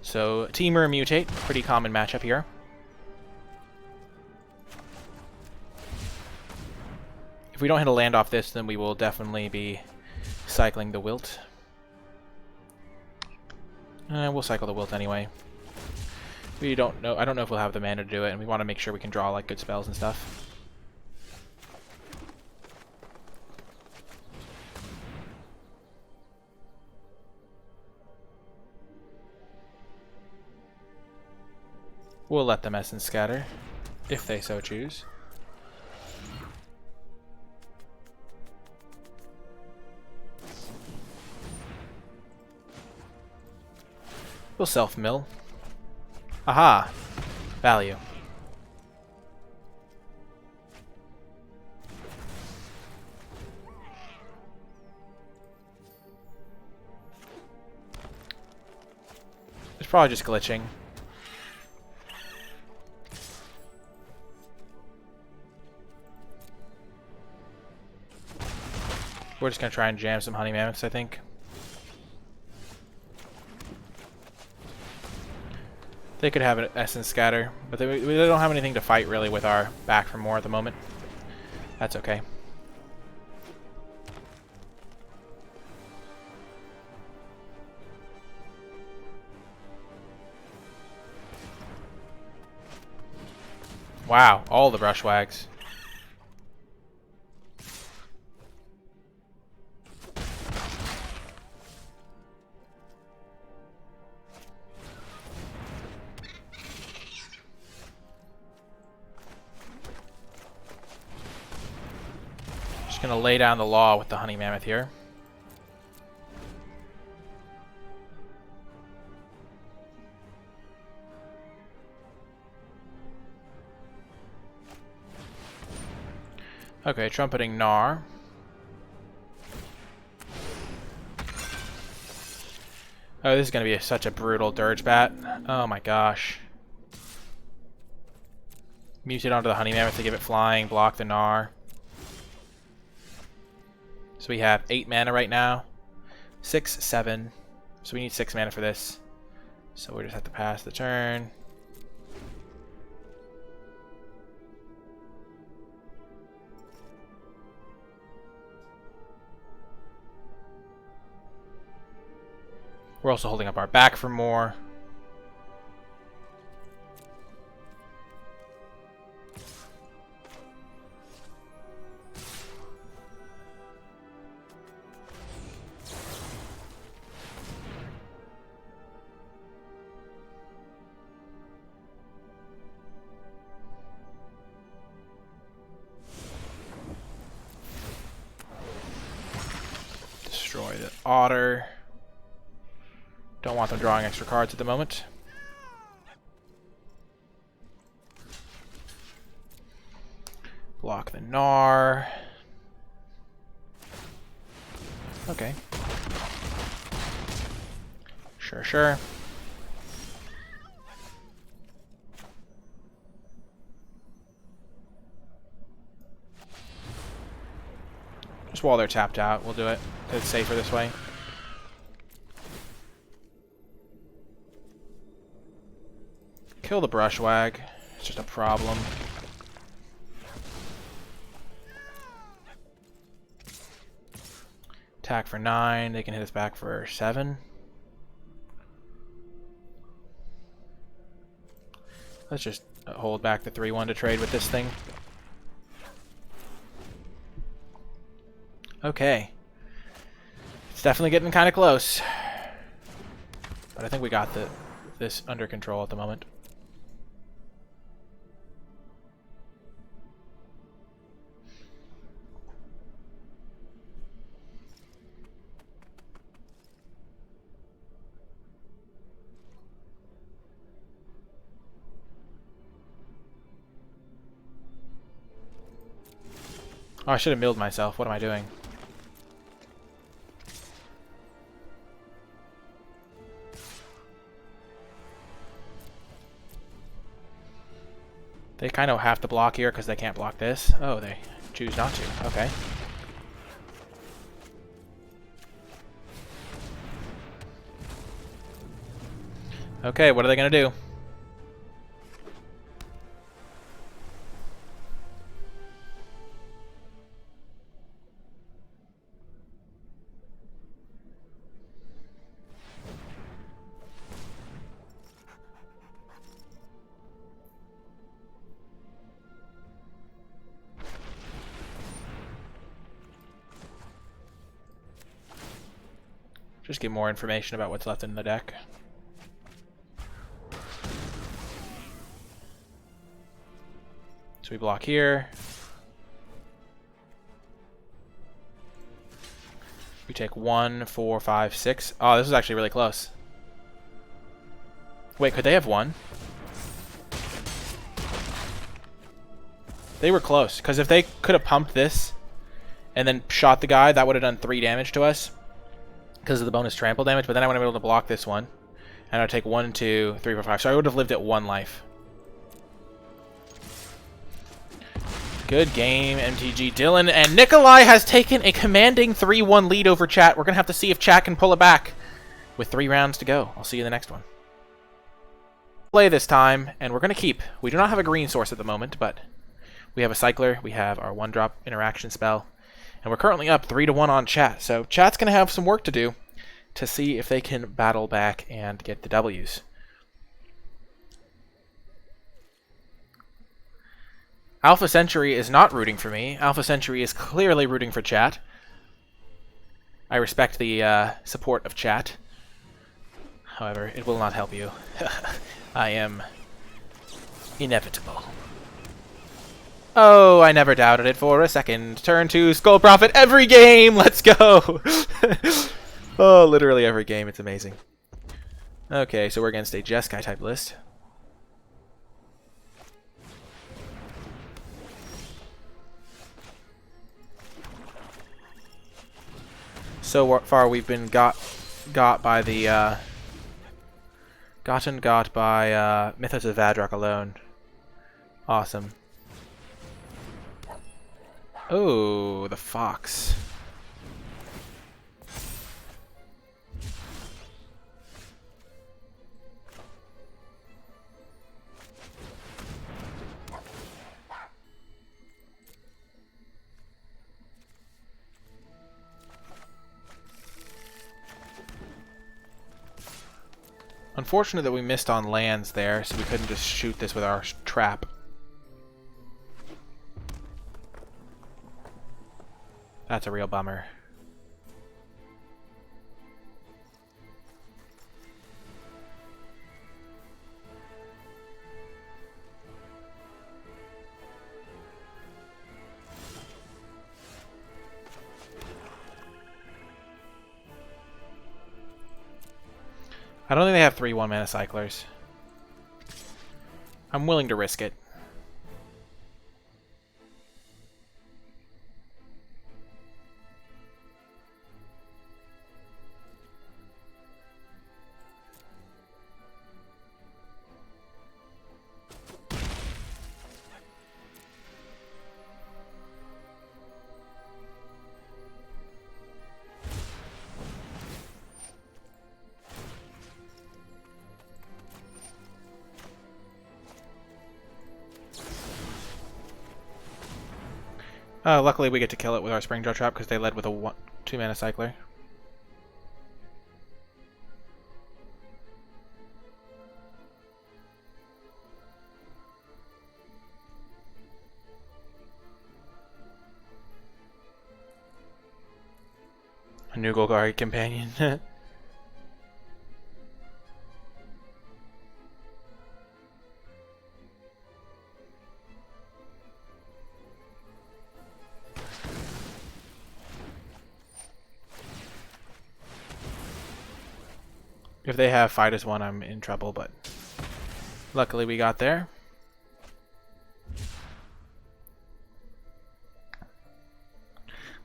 So, Temur Mutate. Pretty common matchup here. If we don't hit a land off this, then we will definitely be cycling the Wilt. We'll cycle the Wilt anyway. We don't know. I don't know if we'll have the mana to do it, and we want to make sure we can draw like good spells and stuff. We'll let them Essence Scatter, if they so choose. We'll self-mill. Aha! Value. It's probably just glitching. We're just gonna try and jam some Honey Mammoths, I think. They could have an Essence Scatter, but they don't have anything to fight really with our back for more at the moment. That's okay. Wow, all the Brushwags. Just gonna lay down the law with the Honey Mammoth here. Okay, Trumpeting Gnar. Oh, this is gonna be such a brutal Dirge Bat. Oh my gosh. Mutate onto the Honey Mammoth to give it flying, block the Gnar. So we have 8 mana right now. 6, 7. So we need 6 mana for this. So we just have to pass the turn. We're also holding up our back for more. Destroy the otter. Don't want them drawing extra cards at the moment. Block the Gnar. Okay. Sure, sure. Just while they're tapped out, we'll do it. It's safer this way. Kill the Brushwag. It's just a problem. Attack for 9. They can hit us back for 7. Let's just hold back the 3-1 to trade with this thing. Okay. It's definitely getting kind of close. But I think we got this under control at the moment. Oh, I should have milled myself. What am I doing? They kind of have to block here because they can't block this. Oh, they choose not to. Okay. Okay, what are they going to do? Just get more information about what's left in the deck. So we block here. We take 1, 4, 5, 6. Oh, this is actually really close. Wait, could they have won? They were close, because if they could have pumped this and then shot the guy, that would have done 3 damage to us because of the bonus trample damage, but then I would have been able to block this one. And I'd take 1, 2, 3, 4, 5. So I would have lived at 1 life. Good game, MTG Dylan. And Nikolai has taken a commanding 3-1 lead over chat. We're going to have to see if chat can pull it back with 3 rounds to go. I'll see you in the next one. Play this time, and we're going to keep. We do not have a green source at the moment, but we have a cycler. We have our 1-drop interaction spell. And we're currently up 3-1 on chat. So chat's going to have some work to do to see if they can battle back and get the W's. Alpha Century is not rooting for me. Alpha Century is clearly rooting for chat. I respect the support of chat. However, it will not help you. I am inevitable. Oh, I never doubted it for a second. Turn 2, Skull Prophet every game! Let's go! Oh, literally every game. It's amazing. Okay, so we're against a Jeskai type list. So far we've been got by the got by Mythos of Vadrock alone. Awesome. Oh, the fox. Unfortunate that we missed on lands there, so we couldn't just shoot this with our trap. That's a real bummer. I don't think they have 3 1-mana cyclers. I'm willing to risk it. Luckily we get to kill it with our Springjaw Trap because they led with a 2-mana cycler. A new Golgari companion. If they have fight as 1, I'm in trouble, but luckily we got there.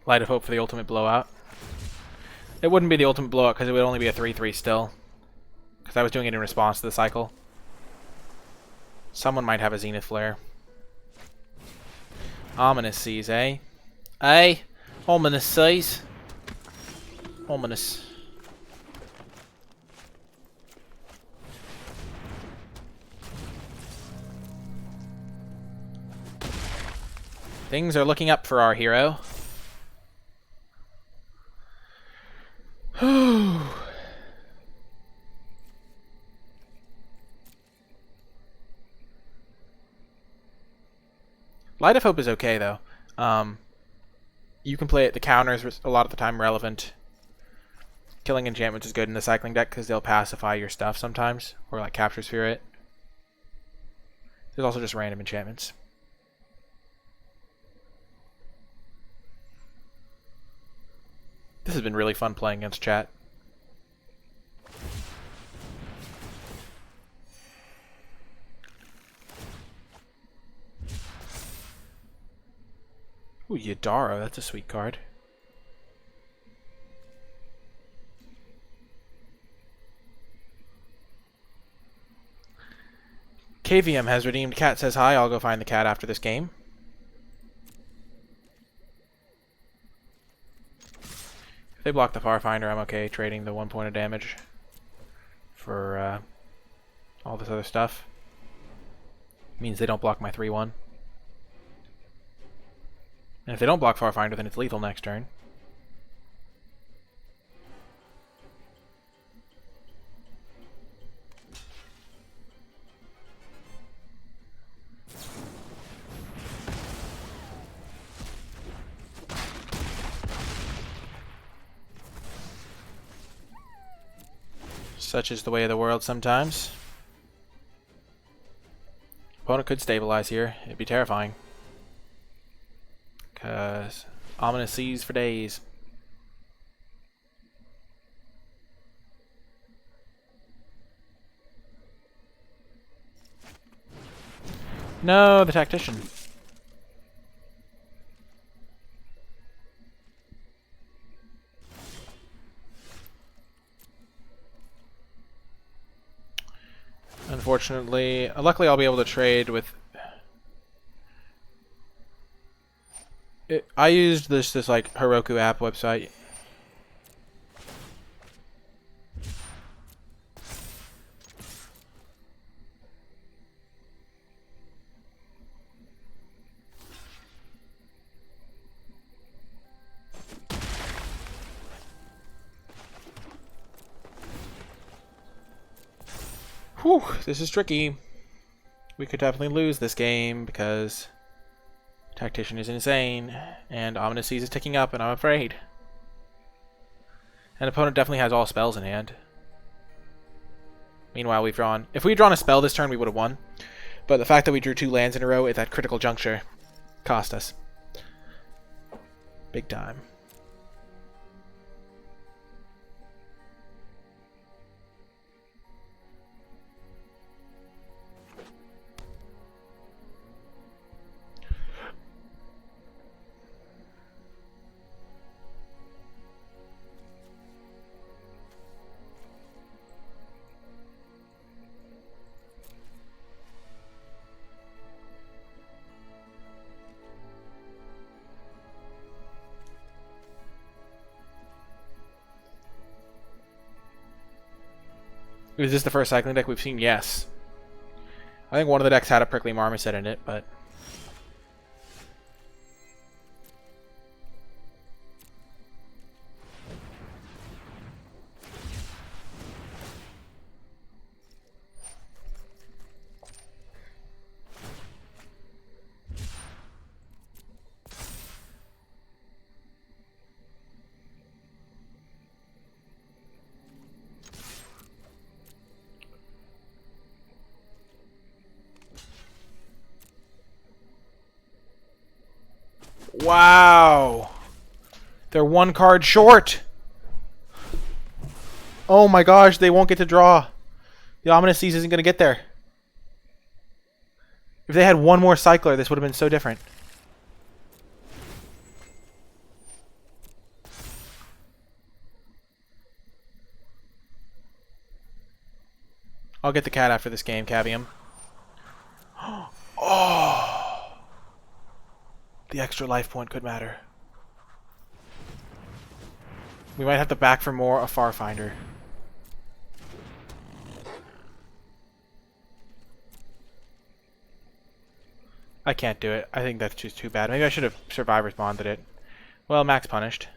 Light of Hope for the ultimate blowout. It wouldn't be the ultimate blowout because it would only be a 3/3 still. Because I was doing it in response to the cycle. Someone might have a Zenith Flare. Ominous Seas, eh? Eh? Ominous Seas? Ominous. Things are looking up for our hero. Light of Hope is okay though. You can play it. The counters a lot of the time relevant. Killing enchantments is good in the cycling deck because they'll pacify your stuff sometimes, or like Capture Spirit. There's also just random enchantments. This has been really fun playing against chat. Ooh, Yadaro, that's a sweet card. KVM has redeemed Cat Says Hi. I'll go find the cat after this game. If they block the Farfinder, I'm okay trading the 1 point of damage for all this other stuff. Means they don't block my 3/1. And if they don't block Farfinder, then it's lethal next turn. Such is the way of the world sometimes. Opponent could stabilize here. It'd be terrifying. Because Ominous Seas for days. No, the Tactician. Unfortunately, luckily I'll be able to trade with... I used this like Heroku app website. Whew, this is tricky. We could definitely lose this game because Tactician is insane, and Ominous Seas is ticking up, and I'm afraid. An opponent definitely has all spells in hand. Meanwhile, we've drawn... If we had drawn a spell this turn, we would have won. But the fact that we drew 2 lands in a row at that critical juncture cost us. Big time. Is this the first cycling deck we've seen? Yes. I think one of the decks had a Prickly Marmoset in it, but... Wow! They're 1 card short! Oh my gosh, they won't get to draw. The Ominous Seas isn't going to get there. If they had 1 more Cycler, this would have been so different. I'll get the cat after this game, Cavium. Oh! The extra life point could matter. We might have to back for more a Farfinder. I can't do it. I think that's just too bad. Maybe I should have Survivor's Bonded it. Well, Max punished.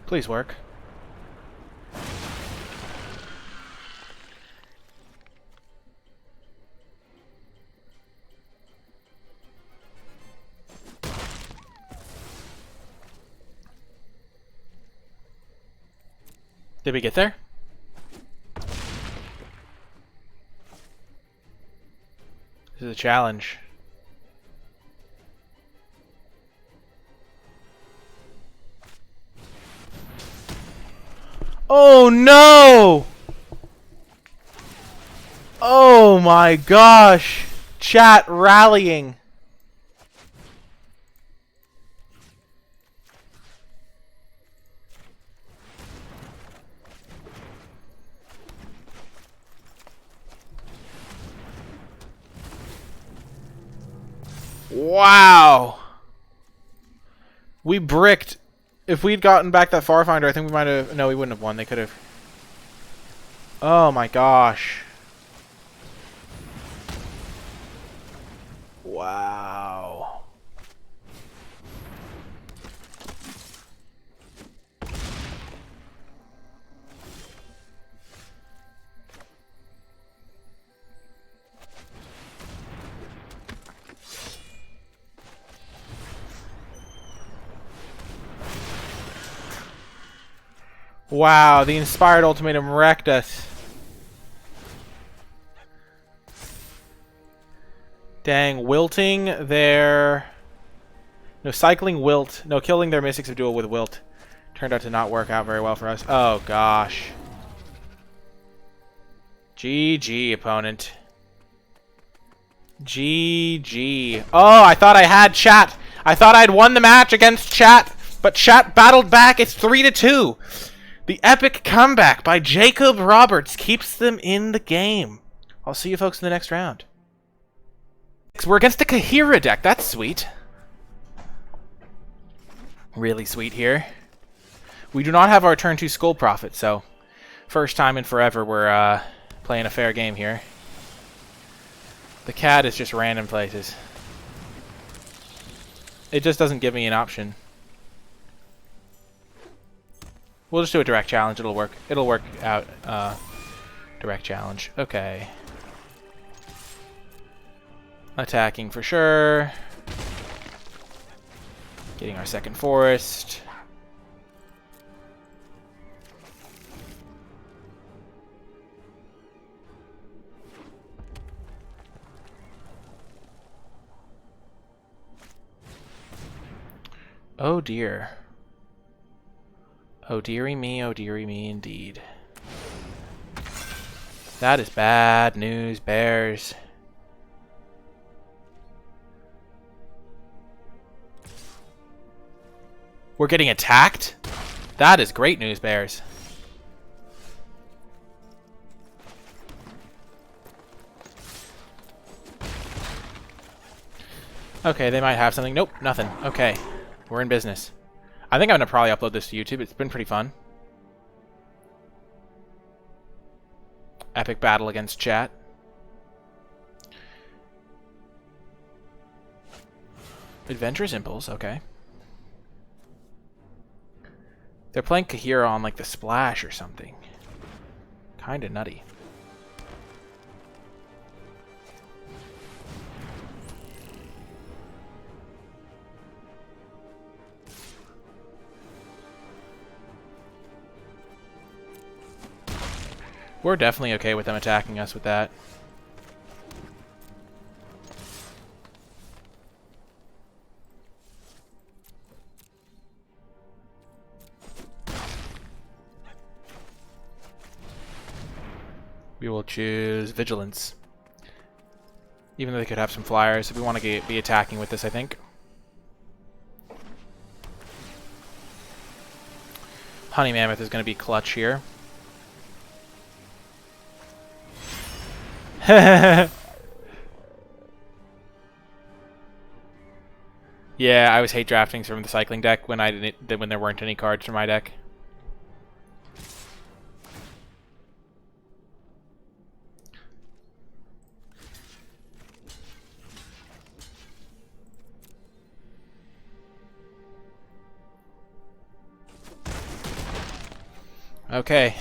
Please work. Did we get there? This is a challenge. Oh no! Oh my gosh! Chat rallying. Wow! We bricked. If we'd gotten back that Farfinder, I think we might have... No, we wouldn't have won. They could have... Oh my gosh. Wow. Wow, the Inspired Ultimatum wrecked us. Dang, wilting their... No, cycling wilt. No, killing their Mystics of Duel with wilt. Turned out to not work out very well for us. Oh, gosh. GG, opponent. GG. Oh, I thought I had chat. I thought I'd won the match against chat, but chat battled back. It's 3-2. The epic comeback by Jacob Roberts keeps them in the game. I'll see you folks in the next round. We're against the Kahira deck. That's sweet. Really sweet here. We do not have our turn 2 Skull Prophet, so first time in forever we're playing a fair game here. The cat is just random places. It just doesn't give me an option. We'll just do a direct challenge. It'll work. It'll work out. Direct challenge. Okay. Attacking for sure. Getting our second forest. Oh dear. Oh dearie me indeed. That is bad news, bears. We're getting attacked? That is great news, bears. Okay, they might have something. Nope, nothing. Okay, we're in business. I think I'm going to probably upload this to YouTube. It's been pretty fun. Epic battle against chat. Adventurous Impulse, okay. They're playing Kahira on like the splash or something. Kinda nutty. We're definitely okay with them attacking us with that. We will choose Vigilance. Even though they could have some flyers, we want to be attacking with this, I think. Honey Mammoth is going to be clutch here. Yeah, I always hate drafting from the cycling deck when when there weren't any cards for my deck. Okay.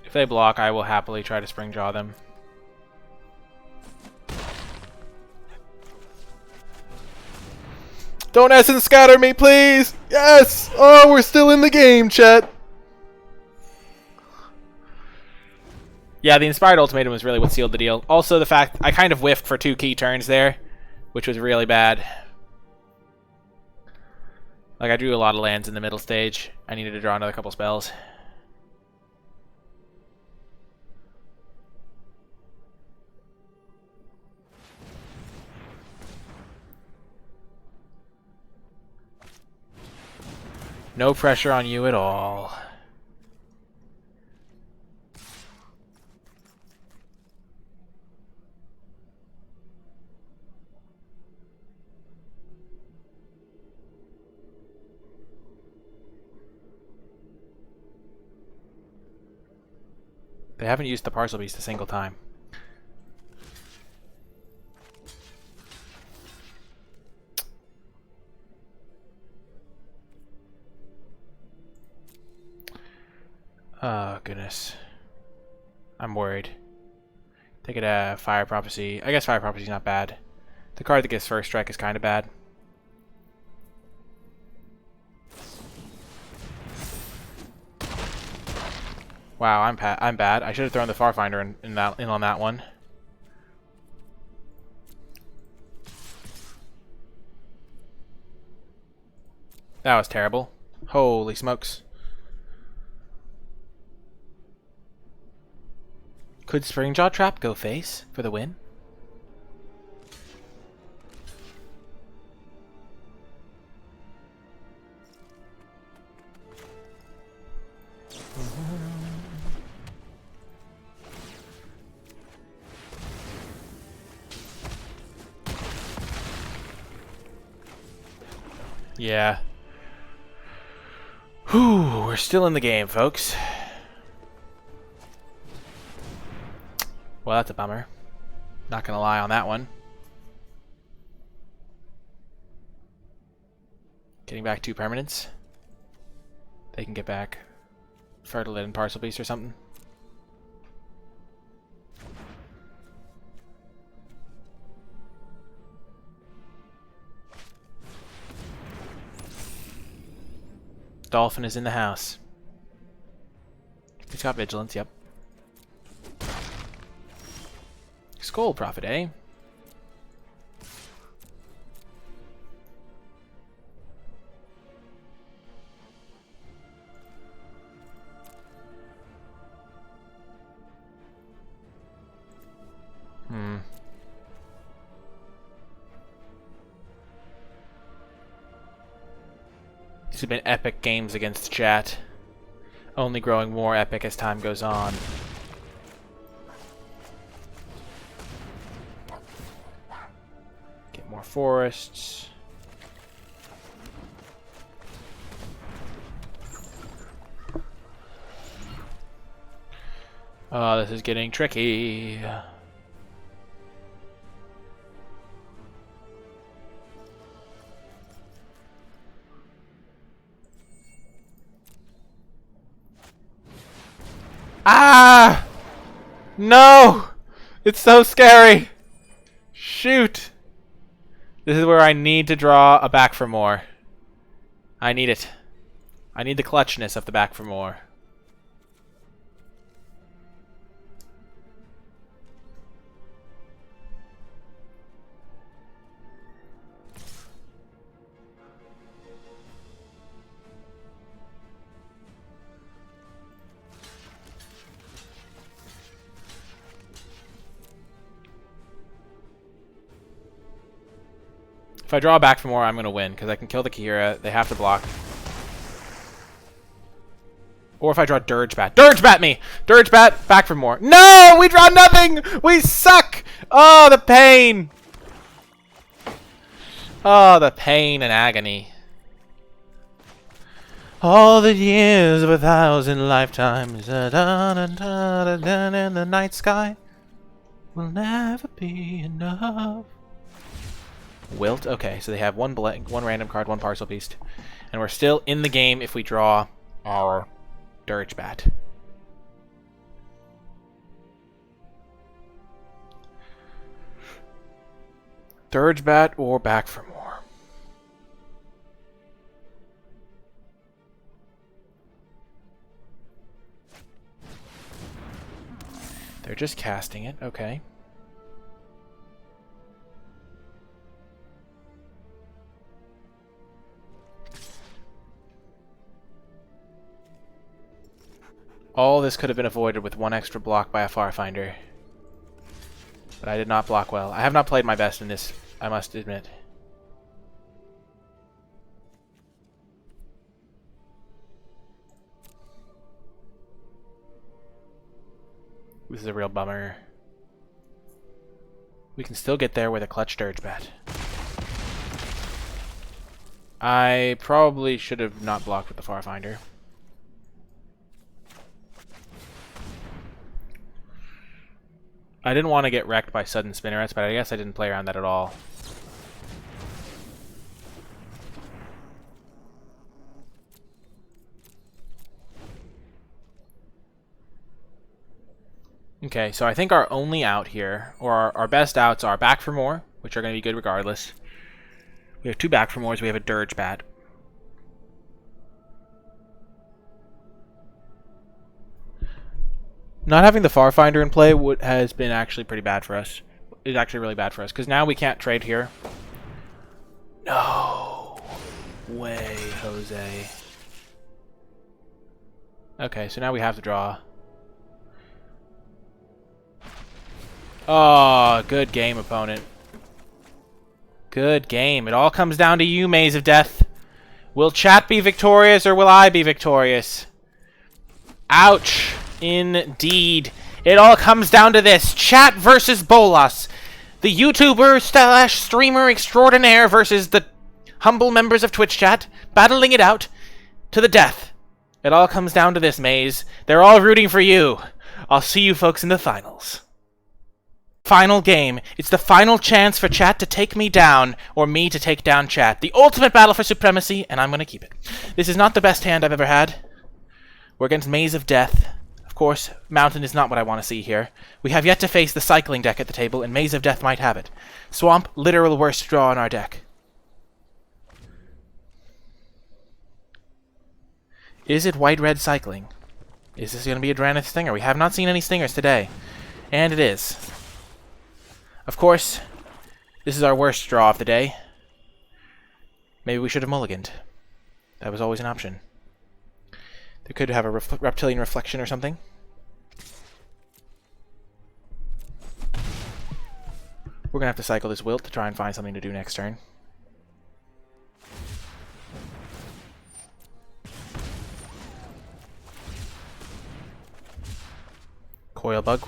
If they block, I will happily try to spring jaw them. Don't essence scatter me, please! Yes! Oh, we're still in the game, chat! Yeah, the Inspired Ultimatum was really what sealed the deal. Also, the fact I kind of whiffed for 2 key turns there, which was really bad. Like, I drew a lot of lands in the middle stage. I needed to draw another couple spells. No pressure on you at all. They haven't used the Parcel Beast a single time. Oh, goodness. I'm worried. They could have Fire Prophecy. I guess Fire Prophecy is not bad. The card that gives first strike is kind of bad. Wow, I'm bad. I should have thrown the Farfinder in on that one. That was terrible. Holy smokes. Could Springjaw Trap go face for the win? Yeah. Whew, we're still in the game, folks. Well, that's a bummer. Not gonna lie on that one. Getting back 2 permanents. They can get back Fertilid and Parcel Beast or something. Dolphin is in the house. He's got Vigilance, yep. Skull Prophet, eh? These have been epic games against chat. Only growing more epic as time goes on. Get more forests. Oh, this is getting tricky. Ah! No! It's so scary! Shoot! This is where I need to draw a back for more. I need it. I need the clutchness of the back for more. If I draw back for more, I'm going to win, because I can kill the Kira. They have to block. Or if I draw Dirge Bat. Dirge Bat me! Dirge Bat, back for more. No! We draw nothing! We suck! Oh, the pain! Oh, the pain and agony. All the years of 1,000 lifetimes in the night sky will never be enough. Wilt? Okay, so they have one blank, one random card, one Parcel Beast. And we're still in the game if we draw our Dirge Bat. Dirge Bat or back for more. They're just casting it, okay. All this could have been avoided with one extra block by a Farfinder. But I did not block well. I have not played my best in this, I must admit. This is a real bummer. We can still get there with a clutch Dirge Bat. I probably should have not blocked with the Farfinder. I didn't want to get wrecked by sudden spinnerets, but I guess I didn't play around that at all. Okay, so I think our only out here, or our best outs are back for more, which are going to be good regardless. We have 2 back for mores. We have a dirge bat. Not having the Farfinder in play has been actually pretty bad for us. It's actually really bad for us, because now we can't trade here. No way, Jose. Okay, so now we have to draw. Oh, good game, opponent. Good game. It all comes down to you, Maze of Death. Will chat be victorious, or will I be victorious? Ouch. Indeed. It all comes down to this. Chat versus Bolas. The YouTuber / streamer extraordinaire versus the humble members of Twitch chat. Battling it out to the death. It all comes down to this, Maze. They're all rooting for you. I'll see you folks in the finals. Final game. It's the final chance for chat to take me down, or me to take down chat. The ultimate battle for supremacy, and I'm going to keep it. This is not the best hand I've ever had. We're against Maze of Death. Of course, Mountain is not what I want to see here. We have yet to face the cycling deck at the table, and Maze of Death might have it. Swamp, literal worst draw in our deck. Is it white-red cycling? Is this going to be a Drannith Stinger? We have not seen any Stingers today. And it is. Of course, this is our worst draw of the day. Maybe we should have mulliganed. That was always an option. They could have a reptilian reflection or something. We're going to have to cycle this Wilt to try and find something to do next turn. Coil Bug.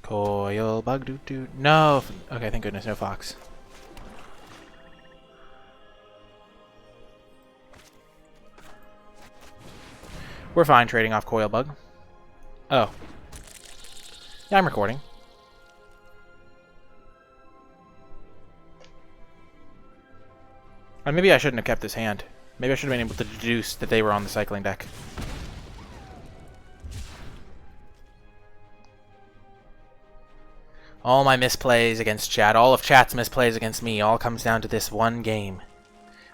Coil Bug, doo-doo. No! Okay, thank goodness, no Fox. We're fine trading off Coil Bug. Oh. Yeah, I'm recording. Maybe I shouldn't have kept this hand. Maybe I should have been able to deduce that they were on the cycling deck. All my misplays against chat, all of chat's misplays against me, all comes down to this one game.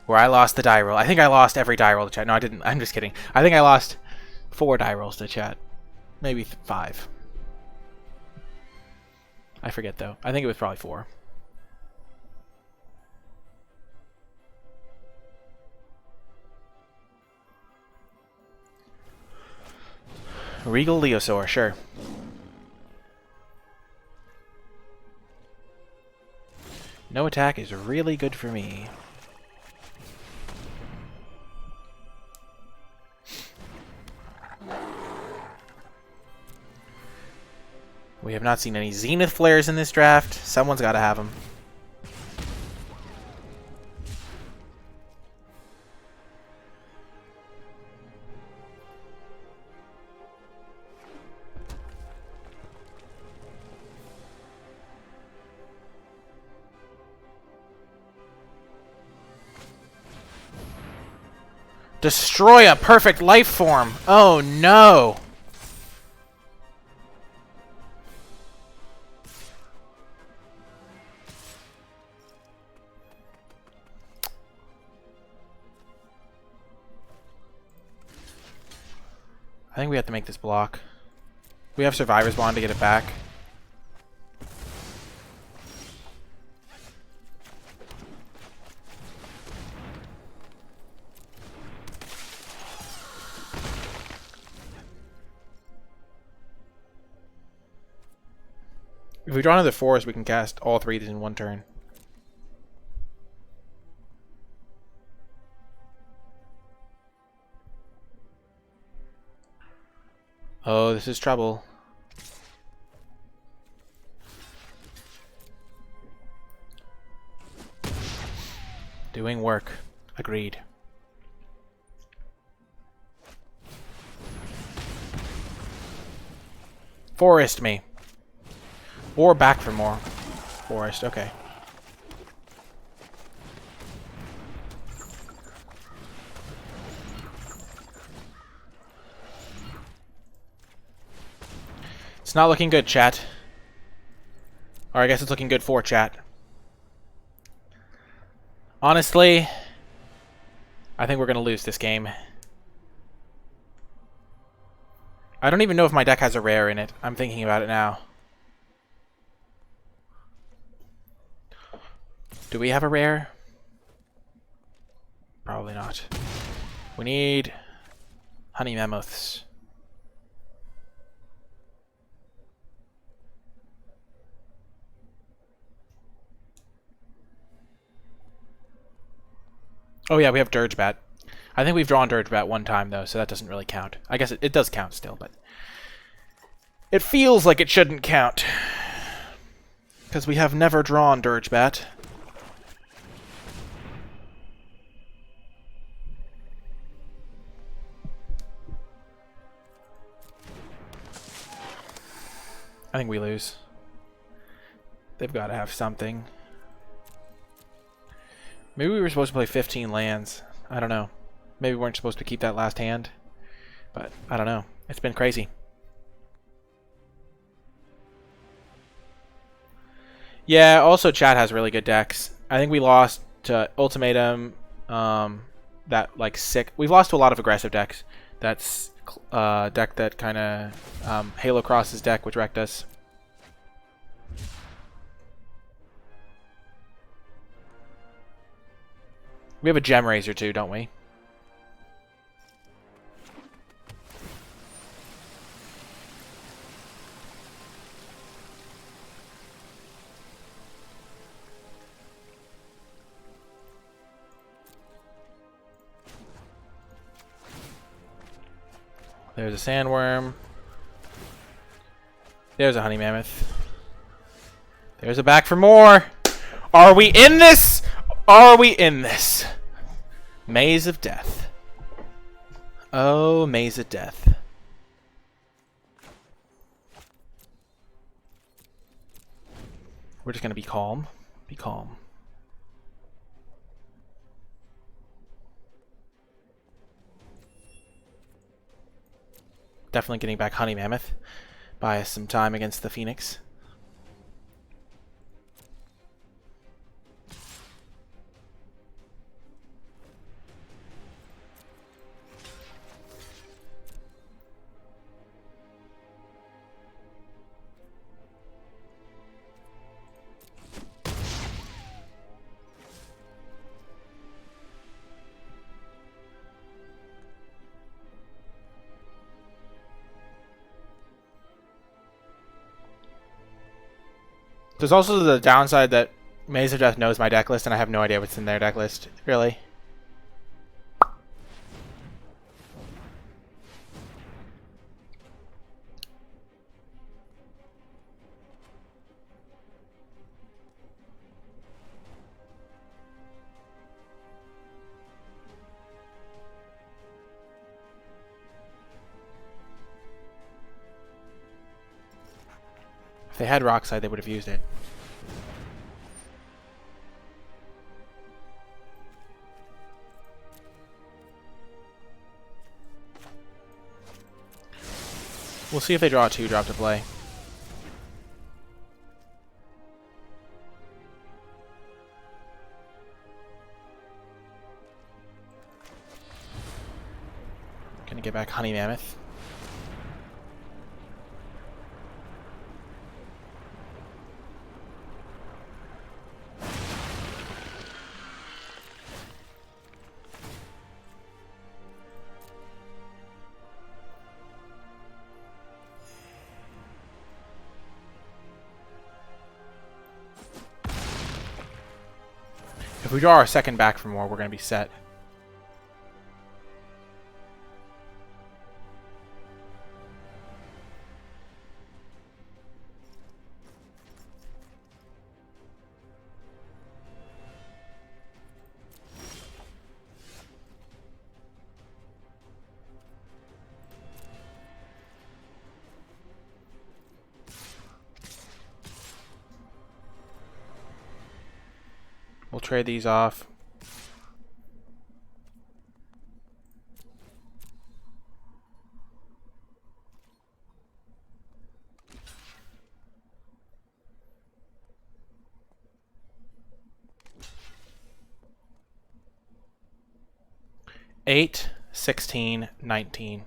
Where I lost the die roll. I think I lost every die roll to chat. No, I didn't. I'm just kidding. I think I lost 4 die rolls to chat. Maybe 5. I forget, though. I think it was probably 4. Regal Leosaur, sure. No attack is really good for me. We have not seen any Zenith Flares in this draft. Someone's got to have them. Destroy a perfect life form. Oh no. I think we have to make this block. We have Survivor's Bond to get it back. If we draw another forest, we can cast all 3 of these in one turn. Oh, this is trouble. Doing work. Agreed. Forest me. Or back for more. Forest, okay. not looking good, chat. Or I guess it's looking good for chat. Honestly, I think we're going to lose this game. I don't even know if my deck has a rare in it. I'm thinking about it now. Do we have a rare? Probably not. We need honey mammoths. Oh yeah, we have Dirgebat. I think we've drawn Dirgebat one time though, so that doesn't really count. I guess it does count still, but it feels like it shouldn't count. Because we have never drawn Dirgebat. I think we lose. They've got to have something. Maybe we were supposed to play 15 lands. I don't know. Maybe we weren't supposed to keep that last hand. But I don't know. It's been crazy. Yeah, also chat has really good decks. I think we lost to Ultimatum. That like sick. We've lost to a lot of aggressive decks. That's deck that kind of Halo Cross's deck, which wrecked us. We have a Gem Razor too, don't we? There's a Sandworm. There's a Honey Mammoth. There's a back for more. Are we in this? Are we in this? Maze of Death. Oh, Maze of Death. We're just going to be calm. Be calm. Definitely getting back Honey Mammoth. Buy us some time against the Phoenix. There's also the downside that Maze of Death knows my deck list, and I have no idea what's in their deck list, really. If they had Rockslide, they would have used it. We'll see if they draw a 2-drop to play. Gonna get back Honey Mammoth. If we draw our second back for more, we're going to be set. We'll trade these off. 8, 16, 19.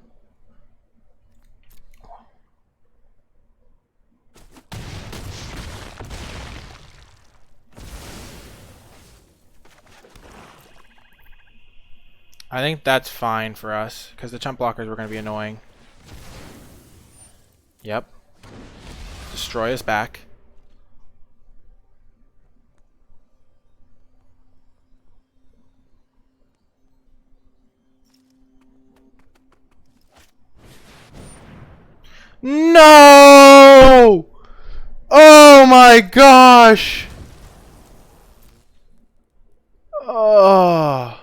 I think that's fine for us, because the chump blockers were going to be annoying. Yep. Destroy us back. No! Oh my gosh! Oh.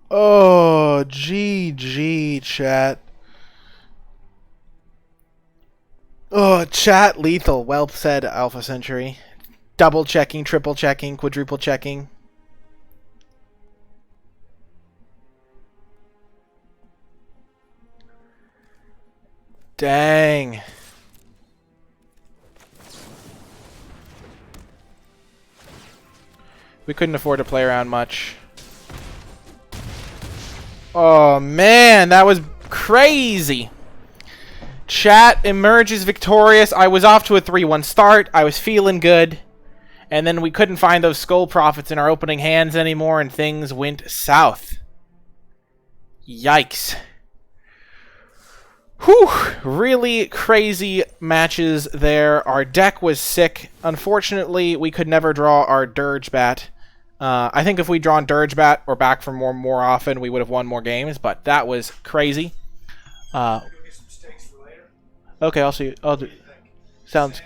Oh, GG, chat. Oh, chat lethal. Well said, Alpha Century. Double checking, triple checking, quadruple checking. Dang. We couldn't afford to play around much. Oh, man, that was crazy. Chat emerges victorious. I was off to a 3-1 start. I was feeling good. And then we couldn't find those skull profits in our opening hands anymore, and things went south. Yikes. Whew. Really crazy matches there. Our deck was sick. Unfortunately, we could never draw our Dirge Bat. I think if we'd drawn Dirge Bat or back for more often, we would have won more games, but that was crazy. Okay, I'll see you. Sounds...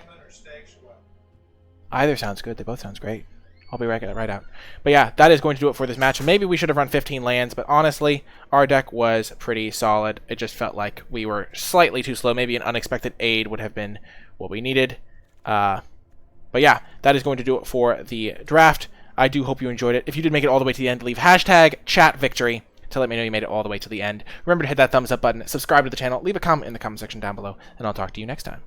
Either sounds good. They both sounds great. I'll be right out. But yeah, that is going to do it for this match. Maybe we should have run 15 lands, but honestly, our deck was pretty solid. It just felt like we were slightly too slow. Maybe an unexpected aid would have been what we needed. But yeah, that is going to do it for the draft. I do hope you enjoyed it. If you did make it all the way to the end, leave hashtag #ChatVictory to let me know you made it all the way to the end. Remember to hit that thumbs up button, subscribe to the channel, leave a comment in the comment section down below, and I'll talk to you next time.